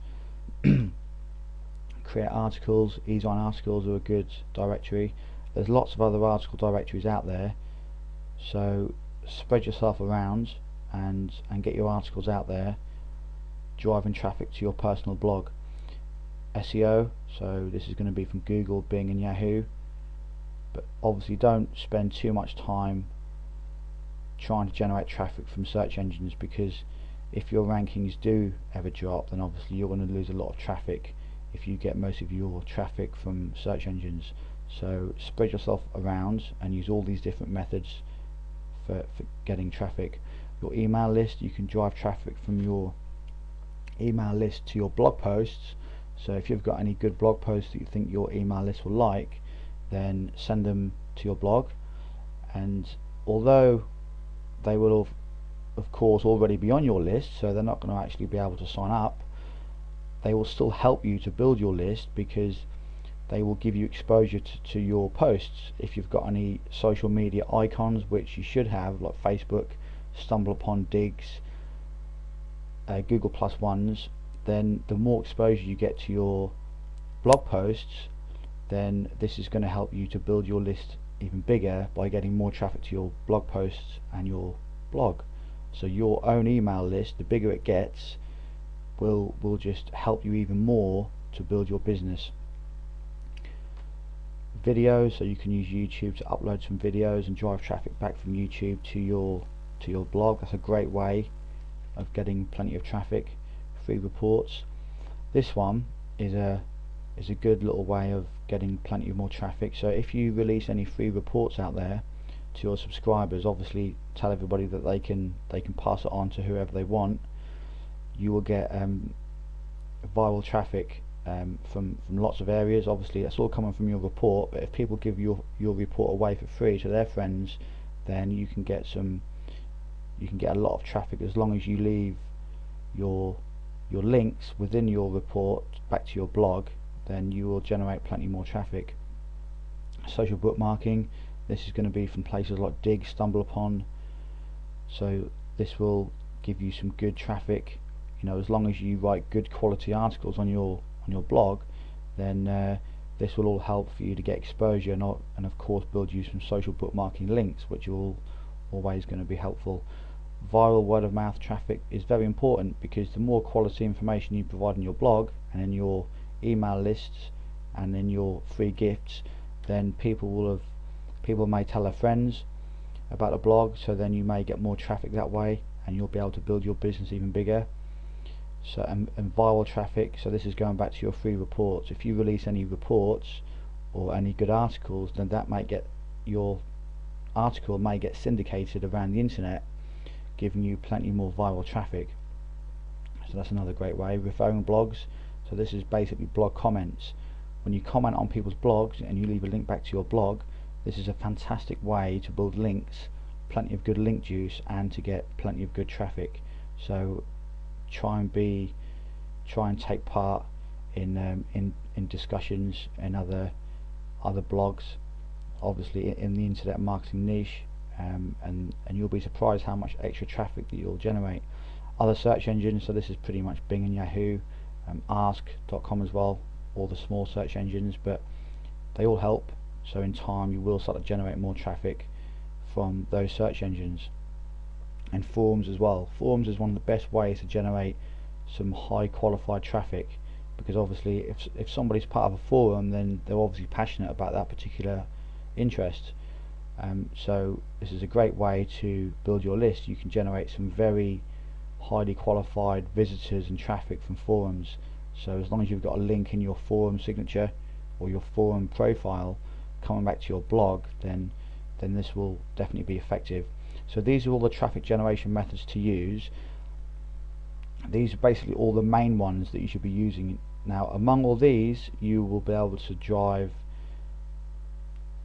Create articles. Easine articles are a good directory. There's lots of other article directories out there, so spread yourself around and get your articles out there, driving traffic to your personal blog. SEO, so this is going to be from Google, Bing and Yahoo, but obviously don't spend too much time trying to generate traffic from search engines, because if your rankings do ever drop, then obviously you're going to lose a lot of traffic if you get most of your traffic from search engines. So spread yourself around and use all these different methods for getting traffic. Your email list, you can drive traffic from your email list to your blog posts. So if you've got any good blog posts that you think your email list will like, then send them to your blog, and although they will of course already be on your list, so they're not going to actually be able to sign up, they will still help you to build your list, because they will give you exposure to your posts. If you've got any social media icons, which you should have, like Facebook, StumbleUpon, Digs, Google Plus ones, then the more exposure you get to your blog posts, then this is going to help you to build your list even bigger by getting more traffic to your blog posts and your blog. So your own email list, the bigger it gets, will just help you even more to build your business. Videos, so you can use YouTube to upload some videos and drive traffic back from YouTube to your blog. That's a great way of getting plenty of traffic. Free reports. This one is a good little way of getting plenty more traffic. So if you release any free reports out there to your subscribers, obviously tell everybody that they can pass it on to whoever they want. You will get viral traffic from lots of areas. Obviously that's all coming from your report, but if people give your report away for free to their friends, then you can get a lot of traffic, as long as you leave your links within your report back to your blog, then you will generate plenty more traffic. Social bookmarking, this is going to be from places like Dig, StumbleUpon, so this will give you some good traffic. You know, as long as you write good quality articles on your blog, then this will all help for you to get exposure, and of course build you some social bookmarking links, which are all always going to be helpful. Viral word of mouth traffic is very important, because the more quality information you provide in your blog and in your email lists and in your free gifts, then people may tell their friends about the blog, so then you may get more traffic that way, and you'll be able to build your business even bigger. So and viral traffic, so this is going back to your free reports. If you release any reports or any good articles, then that might get your article may get syndicated around the internet, giving you plenty more viral traffic. So that's another great way. Referring blogs, so this is basically blog comments. When you comment on people's blogs and you leave a link back to your blog, this is a fantastic way to build links, plenty of good link juice, and to get plenty of good traffic. So try and take part in discussions and other blogs, obviously in the internet marketing niche, and you'll be surprised how much extra traffic that you'll generate. Other search engines, so this is pretty much Bing and Yahoo, ask.com as well, all the small search engines, but they all help. So in time you will start to generate more traffic from those search engines. And forums as well. Forums is one of the best ways to generate some high qualified traffic, because obviously if somebody's part of a forum, then they're obviously passionate about that particular interest. So this is a great way to build your list. You can generate some very highly qualified visitors and traffic from forums. So as long as you've got a link in your forum signature or your forum profile coming back to your blog, then this will definitely be effective. So these are all the traffic generation methods to use. These are basically all the main ones that you should be using. Now among all these, you will be able to drive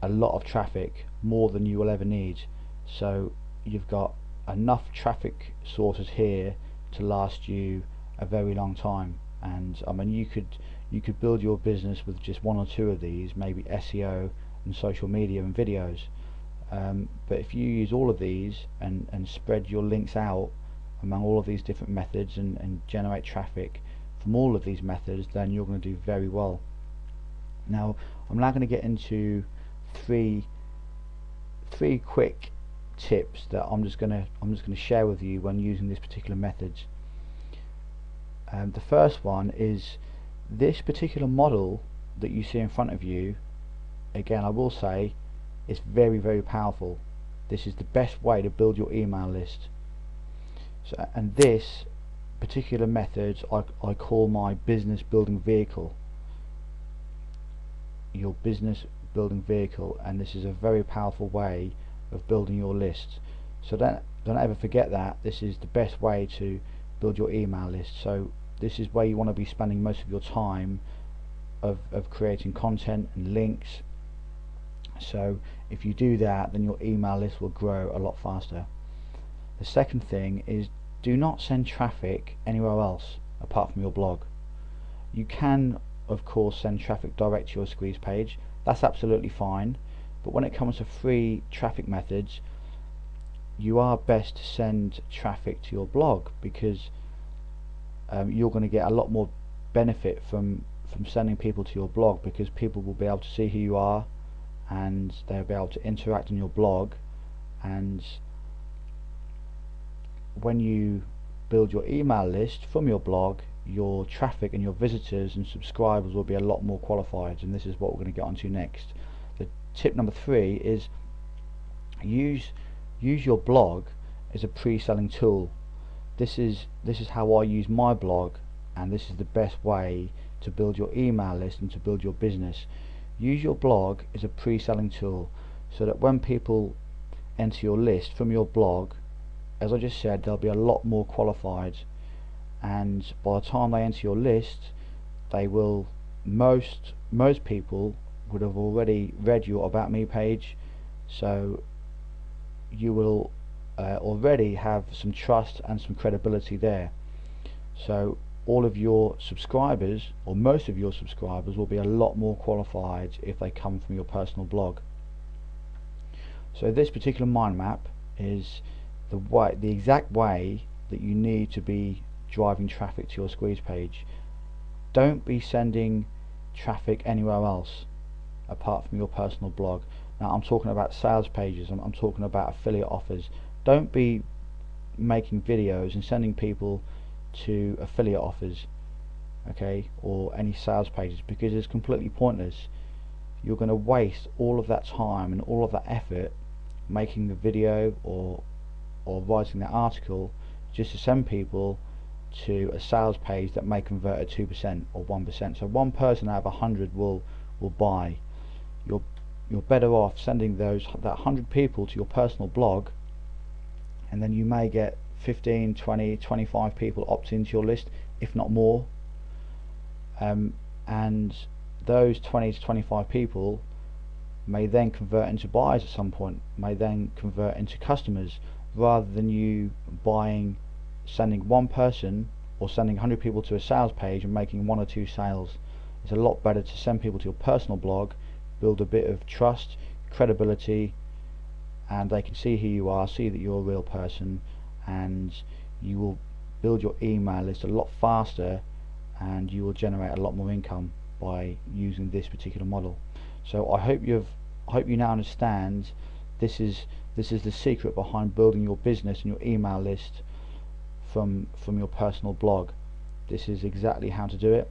a lot of traffic, more than you will ever need. So you've got enough traffic sources here to last you a very long time. And I mean, you could build your business with just one or two of these, maybe SEO and social media and videos. But if you use all of these and spread your links out among all of these different methods and generate traffic from all of these methods, then you're going to do very well. Now I'm now going to get into three quick tips that I'm just going to share with you when using this particular methods. The first one is this particular model that you see in front of you. Again, I will say it's very, very powerful. This is the best way to build your email list. So, and this particular methods I call my business building vehicle. Your business building vehicle, and this is a very powerful way of building your list. So don't ever forget that this is the best way to build your email list. So this is where you want to be spending most of your time of creating content and links. So if you do that, then your email list will grow a lot faster. The second thing is, do not send traffic anywhere else apart from your blog. You can of course send traffic direct to your squeeze page, that's absolutely fine, but when it comes to free traffic methods, you are best to send traffic to your blog, because you're going to get a lot more benefit from sending people to your blog, because people will be able to see who you are and they'll be able to interact on your blog. And when you build your email list from your blog, your traffic and your visitors and subscribers will be a lot more qualified, and this is what we're going to get onto next. The tip number 3 is use your blog as a pre-selling tool. This is how I use my blog, and this is the best way to build your email list and to build your business. Use your blog as a pre-selling tool, so that when people enter your list from your blog, as I just said, they'll be a lot more qualified, and by the time they enter your list, they will most people would have already read your About Me page, so you will already have some trust and some credibility there. So all of your subscribers, or most of your subscribers, will be a lot more qualified if they come from your personal blog. So this particular mind map is the exact way that you need to be driving traffic to your squeeze page. Don't be sending traffic anywhere else apart from your personal blog. Now I'm talking about sales pages, I'm talking about affiliate offers. Don't be making videos and sending people to affiliate offers, okay, or any sales pages, because it's completely pointless. You're going to waste all of that time and all of that effort making the video or writing that article just to send people to a sales page that may convert at 2% or 1%. So one person out of 100 will buy. You're better off sending that 100 people to your personal blog, and then you may get 15, 20, 25 people opt into your list, if not more, and those 20 to 25 people may then convert into buyers at some point, may then convert into customers, rather than you sending one person or sending 100 people to a sales page and making 1 or 2 sales. It's a lot better to send people to your personal blog, build a bit of trust, credibility, and they can see who you are, see that you're a real person, and you will build your email list a lot faster, and you will generate a lot more income by using this particular model. So I hope you now understand this is the secret behind building your business and your email list from your personal blog. This is exactly how to do it.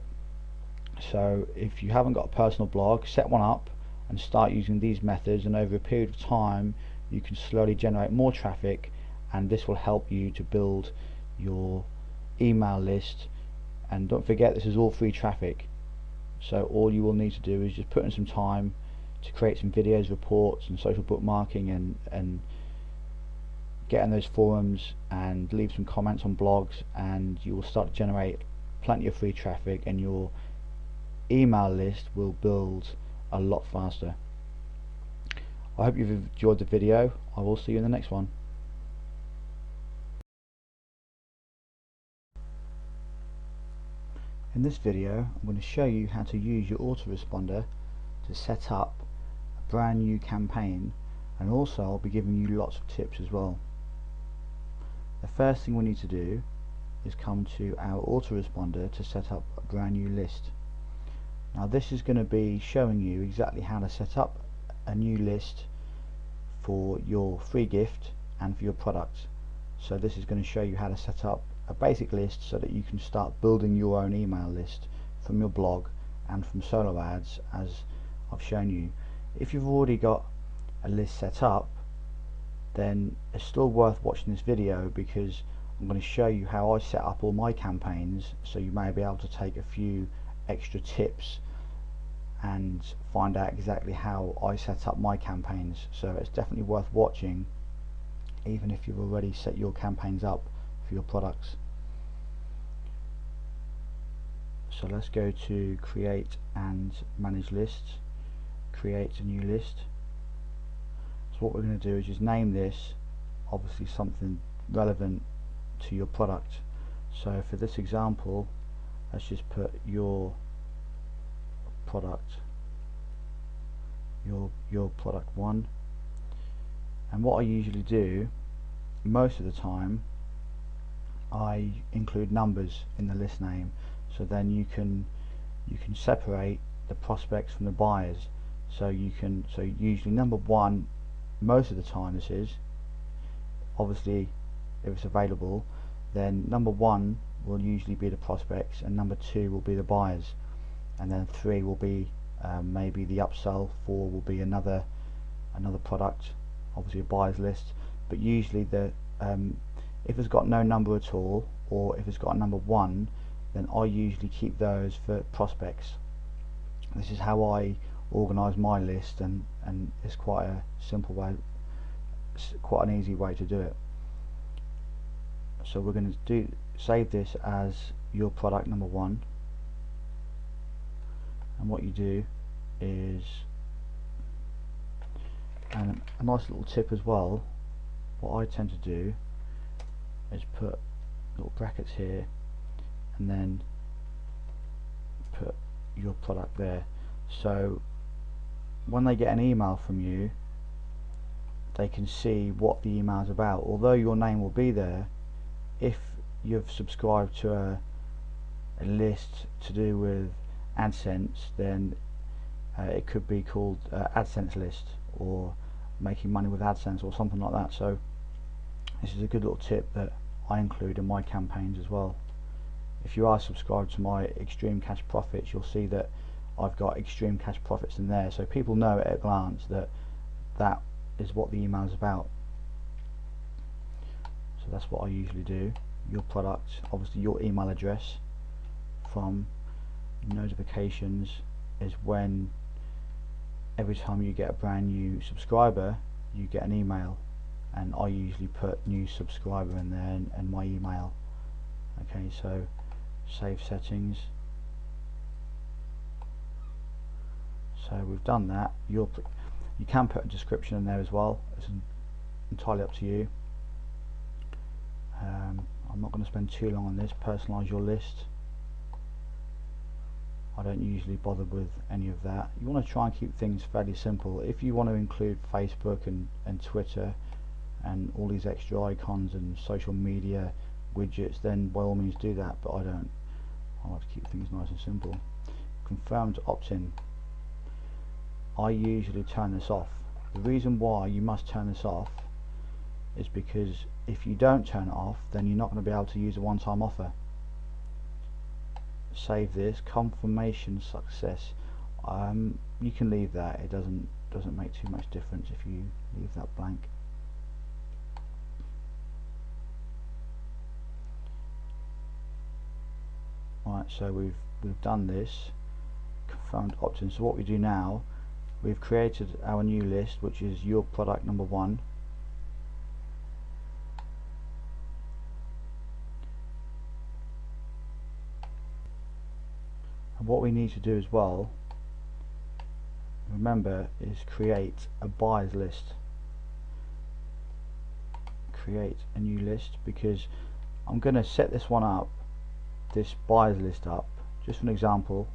So if you haven't got a personal blog, set one up and start using these methods, and over a period of time you can slowly generate more traffic, and this will help you to build your email list. And don't forget, this is all free traffic, so all you will need to do is just put in some time to create some videos, reports and social bookmarking, and get in those forums and leave some comments on blogs, and you will start to generate plenty of free traffic, and your email list will build a lot faster. I hope you've enjoyed the video. I will see you in the next one. In this video I'm going to show you how to use your autoresponder to set up a brand new campaign, and also I'll be giving you lots of tips as well. The first thing we need to do is come to our autoresponder to set up a brand new list. Now this is going to be showing you exactly how to set up a new list for your free gift and for your product. So this is going to show you how to set up a basic list so that you can start building your own email list from your blog and from solo ads, as I've shown you. If you've already got a list set up, then it's still worth watching this video, because I'm going to show you how I set up all my campaigns, so you may be able to take a few extra tips and find out exactly how I set up my campaigns. So it's definitely worth watching, even if you've already set your campaigns up for your products. So let's go to create and manage lists, create a new list. So what we're going to do is just name this obviously something relevant to your product. So for this example, let's just put your product, your product 1. And what I usually do most of the time, I include numbers in the list name, so then you can separate the prospects from the buyers. So usually number 1, most of the time this is, obviously if it's available, then number 1 will usually be the prospects, and number 2 will be the buyers, and then 3 will be maybe the upsell, 4 will be another product, obviously a buyer's list. But usually if it's got no number at all, or if it's got a number 1, then I usually keep those for prospects. This is how I organise my list, and it's quite a simple way, quite an easy way to do it. So we're going to save this as your product number 1, and what you do is, and a nice little tip as well, what I tend to do is put little brackets here and then put your product there, so when they get an email from you, they can see what the email is about. Although your name will be there, if you've subscribed to a list to do with AdSense, then it could be called AdSense list, or making money with AdSense, or something like that. So this is a good little tip that I include in my campaigns as well. If you are subscribed to my Extreme Cash Profits, you'll see that I've got Extreme Cash Profits in there, so people know at a glance that that is what the email is about. So that's what I usually do. Your product, obviously your email address from notifications is when every time you get a brand new subscriber, you get an email, and I usually put new subscriber in there and my email. Okay, so save settings. So we've done that. You can put a description in there as well. It's entirely up to you. I'm not going to spend too long on this. Personalize your list. I don't usually bother with any of that. You want to try and keep things fairly simple. If you want to include Facebook and Twitter and all these extra icons and social media widgets, then by all means do that, but I don't. I like to keep things nice and simple. Confirmed opt-in. I usually turn this off. The reason why you must turn this off is because if you don't turn it off, then you're not going to be able to use a one-time offer. Save this. Confirmation success. You can leave that. It doesn't make too much difference if you leave that blank. Right, so we've done this. Confirmed opt-in. So what we do now, we've created our new list, which is your product number 1. And what we need to do as well, remember, is create a buyers list. Create a new list, because I'm going to set this one up, this buyers list up, just for an example,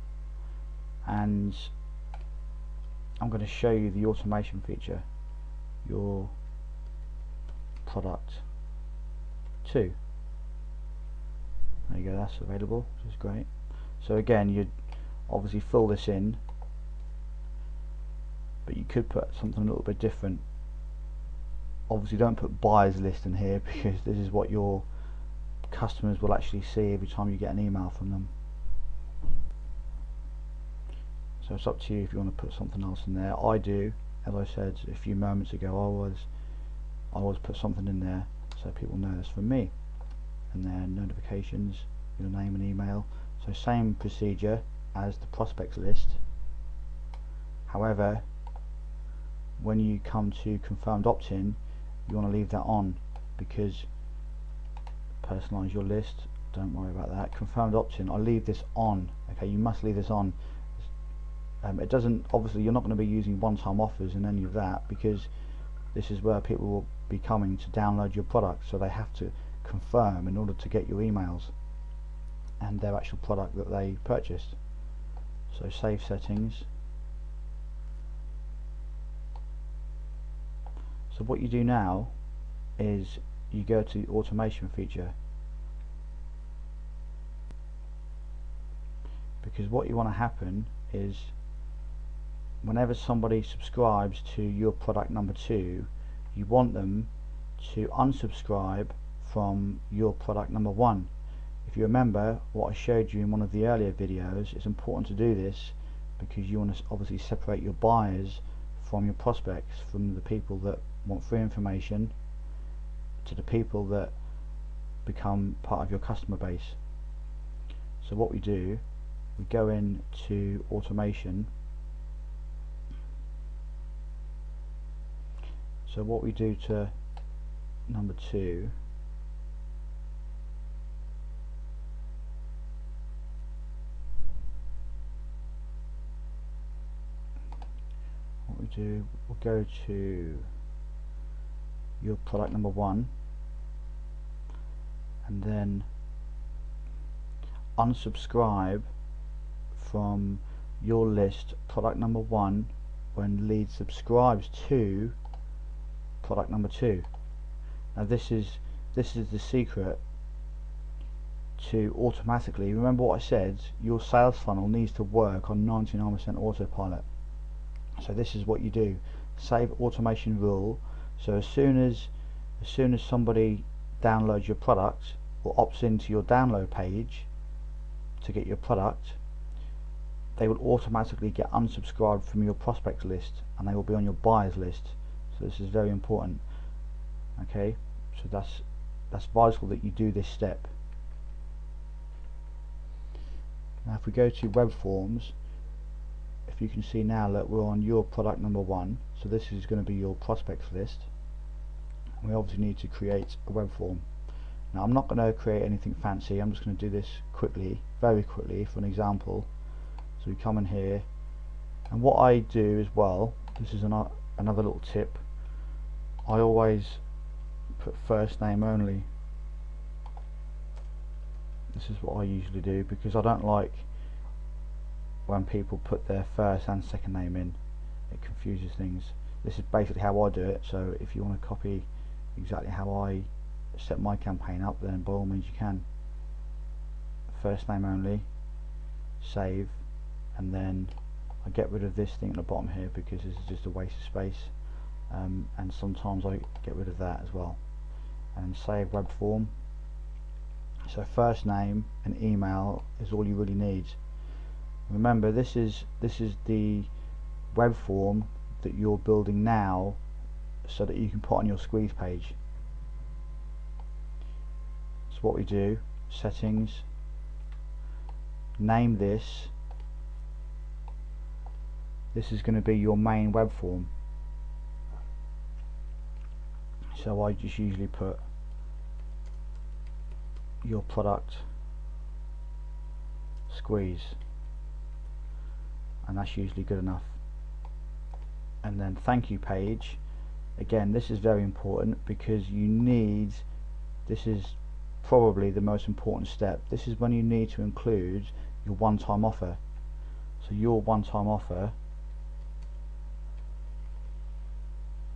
and I'm going to show you the automation feature. Your product 2. There you go, that's available, which is great. So again, you'd obviously fill this in, but you could put something a little bit different. Obviously don't put buyers list in here, because this is what your customers will actually see every time you get an email from them. So it's up to you if you want to put something else in there. I do, as I said a few moments ago, I always put something in there so people know it's from me. and then notifications, your name and email. So same procedure as the prospects list. However, when you come to confirmed opt-in, you want to leave that on, because personalize your list, don't worry about that. Confirmed opt-in, I leave this on. Okay, you must leave this on. It doesn't, obviously you're not going to be using one-time offers and any of that, because this is where people will be coming to download your product, so they have to confirm in order to get your emails and their actual product that they purchased. So save settings. So what you do now is you go to the automation feature, because what you want to happen is whenever somebody subscribes to your product number 2, you want them to unsubscribe from your product number 1. If you remember what I showed you in one of the earlier videos, it's important to do this because you want to obviously separate your buyers from your prospects, from the people that want free information to the people that become part of your customer base. So what we do, we go into automation. So what we do to number 2, we'll go to your product number 1 and then unsubscribe from your list product number 1 when lead subscribes to product number 2. Now this is the secret to automatically, remember what I said, your sales funnel needs to work on 99% autopilot. So this is what you do, save automation rule. So as soon as somebody downloads your product or opts into your download page to get your product, they will automatically get unsubscribed from your prospects list and they will be on your buyers list. So this is very important. Okay, so that's vital that you do this step. Now if we go to web forms, if you can see now that we're on your product number 1, so this is going to be your prospects list. We obviously need to create a web form. Now I'm not going to create anything fancy, I'm just going to do this quickly, very quickly, for an example. So we come in here, and what I do as well, this is another little tip, I always put first name only. This is what I usually do, because I don't like when people put their first and second name in. It confuses things. This is basically how I do it, so if you want to copy exactly how I set my campaign up, then by all means you can. First name only, save, and then I get rid of this thing at the bottom here because this is just a waste of space, and sometimes I get rid of that as well, and save web form. So first name and email is all you really need. Remember, this is the web form that you're building now so that you can put on your squeeze page. So what we do, settings, name this is going to be your main web form. So I just usually put your product squeeze, and that's usually good enough. And then thank you page, again this is very important because you need, this is probably the most important step, this is when you need to include your one-time offer. So your one-time offer,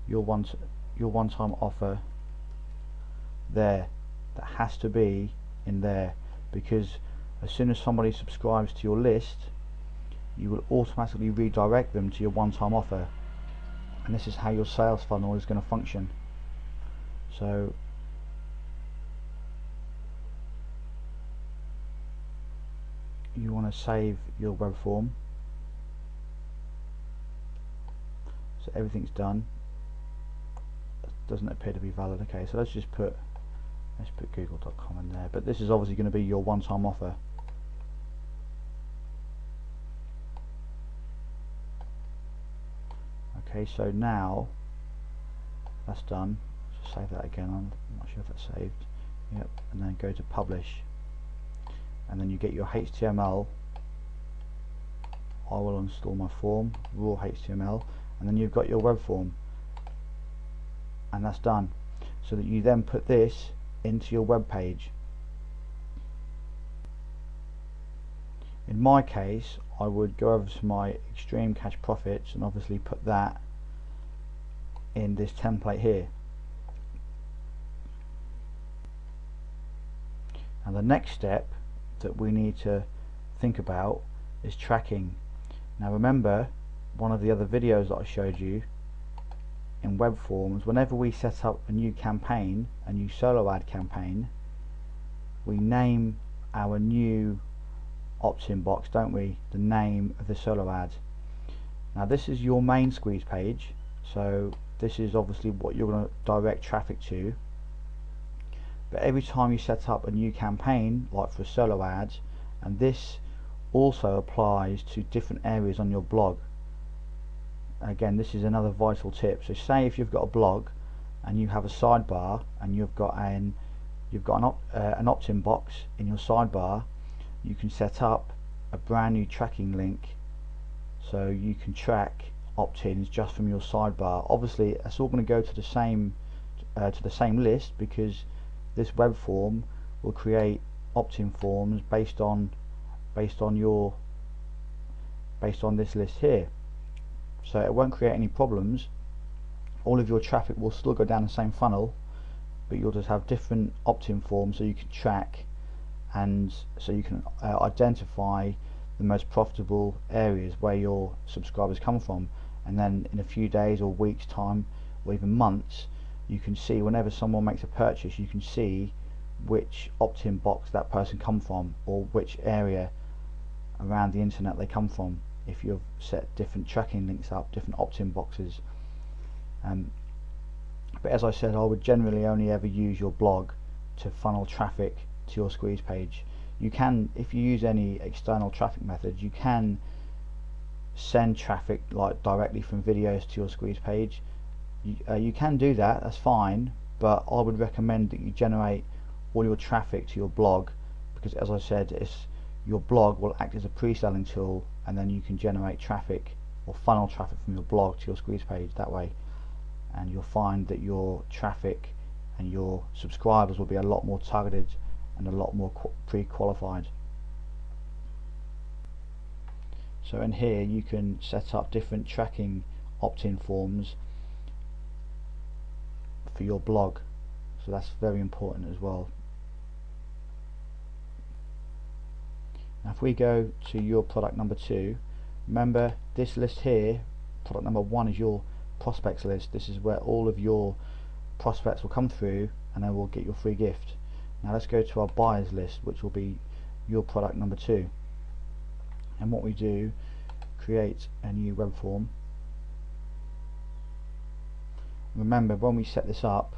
your one-time offer there, that has to be in there, because as soon as somebody subscribes to your list you will automatically redirect them to your one-time offer, and this is how your sales funnel is going to function. So you want to save your web form, so everything's done. It doesn't appear to be valid. Okay, so let's just put let's put google.com in there, but this is obviously going to be your one-time offer. Okay, so now that's done. Just save that again. I'm not sure if that's saved. Yep, and then go to publish, and then you get your HTML. I will install my form, raw HTML, and then you've got your web form, and that's done. So that you then put this into your web page. In my case, I would go over to my extreme cash profits and obviously put that in this template here. And the next step that we need to think about is tracking. Now remember, one of the other videos that I showed you in web forms, whenever we set up a new campaign, a new solo ad campaign, we name our new opt-in box, don't we? The name of the solo ad. Now this is your main squeeze page, so this is obviously what you're going to direct traffic to. But every time you set up a new campaign, like for solo ads, and this also applies to different areas on your blog. Again, this is another vital tip. So say if you've got a blog and you have a sidebar and you've got an opt-in box in your sidebar, you can set up a brand new tracking link so you can track opt-ins just from your sidebar. Obviously it's all going to go to the same list, because this web form will create opt-in forms based on this list here. So it won't create any problems. All of your traffic will still go down the same funnel, but you'll just have different opt-in forms so you can track, and so you can identify the most profitable areas where your subscribers come from. And then in a few days or weeks time, or even months, you can see whenever someone makes a purchase, you can see which opt-in box that person come from, or which area around the internet they come from, if you've set different tracking links up, different opt-in boxes. But as I said, I would generally only ever use your blog to funnel traffic to your squeeze page. You can, if you use any external traffic methods, you can send traffic like directly from videos to your squeeze page. You can do that, that's fine, but I would recommend that you generate all your traffic to your blog, because as I said, your blog will act as a pre-selling tool, and then you can generate traffic or funnel traffic from your blog to your squeeze page that way, and you'll find that your traffic and your subscribers will be a lot more targeted and a lot more pre-qualified. So in here you can set up different tracking opt-in forms for your blog, so that's very important as well. Now if we go to your product number 2, remember this list here, product number 1 is your prospects list. This is where all of your prospects will come through, and then we'll get your free gift. Now let's go to our buyers list, which will be your product number 2. And what we do, create a new web form. Remember, when we set this up,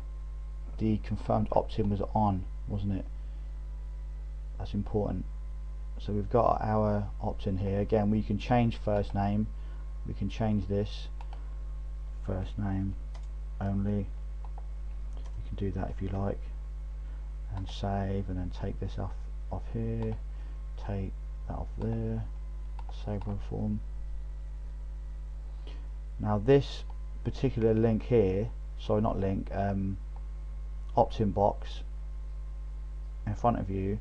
the confirmed opt-in was on, wasn't it? That's important. So we've got our opt-in here. Again, we can change first name. We can change this first name only. You can do that if you like, and save, and then take this off here, take that off there, save web form. Now this particular link here, sorry, not link, opt-in box in front of you,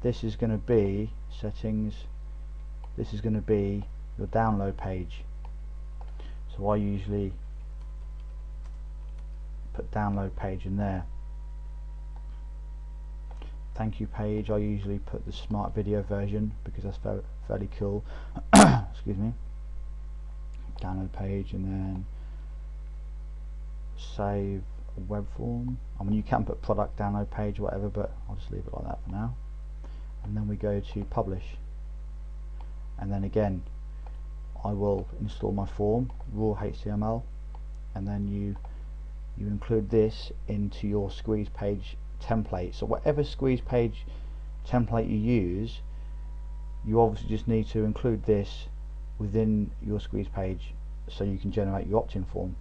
this is going to be settings, this is going to be your download page. So I usually put download page in there. Thank you page, I usually put the smart video version because that's fairly cool. Excuse me. Download page, and then save web form. I mean, you can put product download page or whatever, but I'll just leave it like that for now. And then we go to publish, and then again I will install my form, raw HTML, and then you include this into your squeeze page template. So whatever squeeze page template you use, you obviously just need to include this within your squeeze page so you can generate your opt-in form.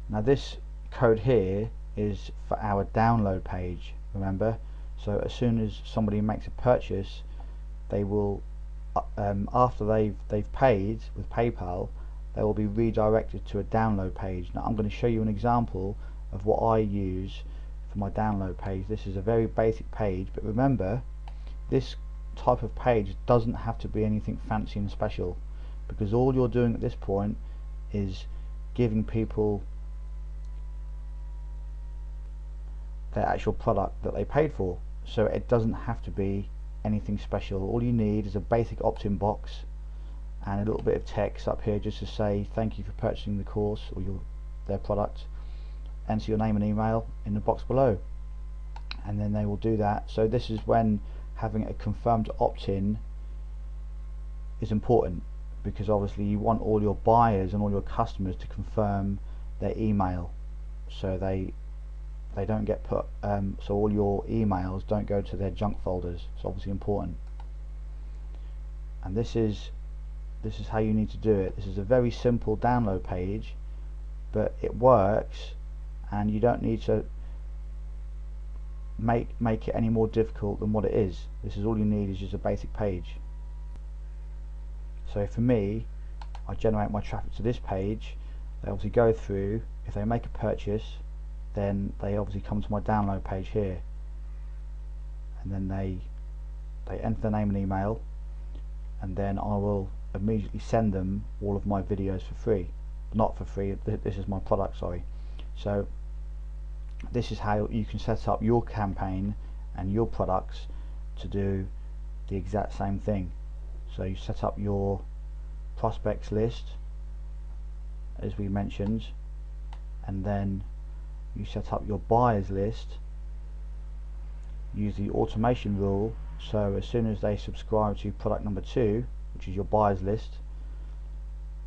Now this code here is for our download page, remember. So as soon as somebody makes a purchase, they will after they've paid with PayPal, they will be redirected to a download page. Now I'm going to show you an example of what I use for my download page. This is a very basic page, but remember, this type of page doesn't have to be anything fancy and special, because all you're doing at this point is giving people their actual product that they paid for. So it doesn't have to be anything special. All you need is a basic opt-in box and a little bit of text up here just to say thank you for purchasing the course or their product. Enter your name and email in the box below, and then they will do that. So this is when having a confirmed opt-in is important, because obviously you want all your buyers and all your customers to confirm their email, so they don't get put so all your emails don't go to their junk folders. It's obviously important, and this is how you need to do it. This is a very simple download page, but it works, and you don't need to make it any more difficult than what it is. This is all you need, is just a basic page. So for me, I generate my traffic to this page. They obviously go through. If they make a purchase, then they obviously come to my download page here, and then they enter their name and email, and then I will immediately send them all of my videos for free. Not for free, this is my product, sorry. So this is how you can set up your campaign and your products to do the exact same thing. So you set up your prospects list as we mentioned, and then you set up your buyers list. Use the automation rule, so as soon as they subscribe to product number 2, which is your buyers list,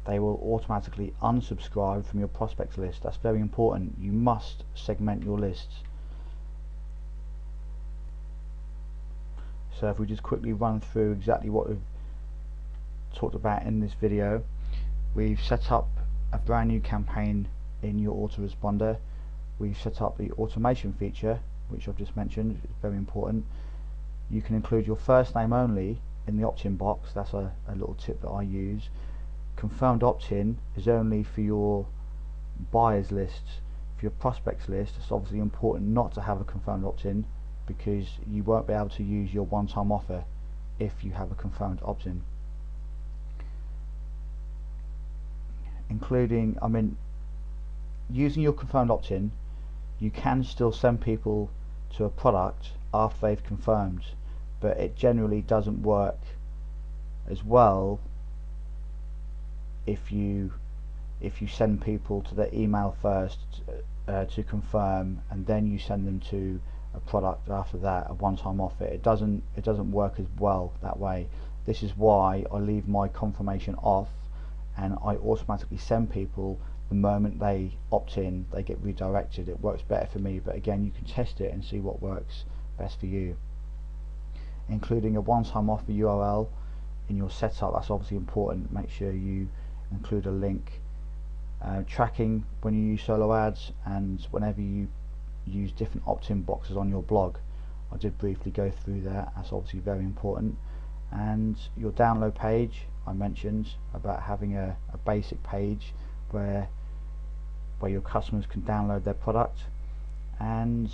they will automatically unsubscribe from your prospects list. That's very important. You must segment your lists. So if we just quickly run through exactly what we've talked about in this video, we've set up a brand new campaign in your autoresponder. We've set up the automation feature, which I've just mentioned. It's very important. You can include your first name only in the opt-in box. That's a little tip that I use. Confirmed opt-in is only for your buyers lists. For your prospects list, it's obviously important not to have a confirmed opt-in, because you won't be able to use your one-time offer if you have a confirmed opt-in. Using your confirmed opt-in, you can still send people to a product after they've confirmed, but it generally doesn't work as well if you send people to their email first to confirm, and then you send them to a product after that, a one-time offer. It doesn't work as well that way. This is why I leave my confirmation off, and I automatically send people the moment they opt in. They get redirected. It works better for me, but again, you can test it and see what works best for you. Including a one-time offer URL in your setup, that's obviously important. Make sure you include a link. Tracking when you use solo ads, and whenever you use different opt-in boxes on your blog. I did briefly go through that. That's obviously very important. And your download page, I mentioned about having a basic page where your customers can download their product, and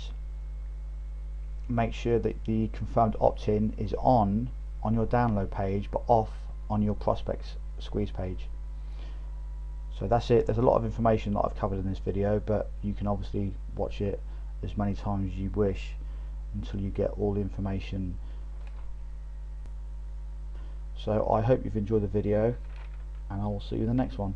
make sure that the confirmed opt-in is on your download page but off on your prospects squeeze page. So that's it. There's a lot of information that I've covered in this video, but you can obviously watch it as many times as you wish until you get all the information. So I hope you've enjoyed the video, and I will see you in the next one.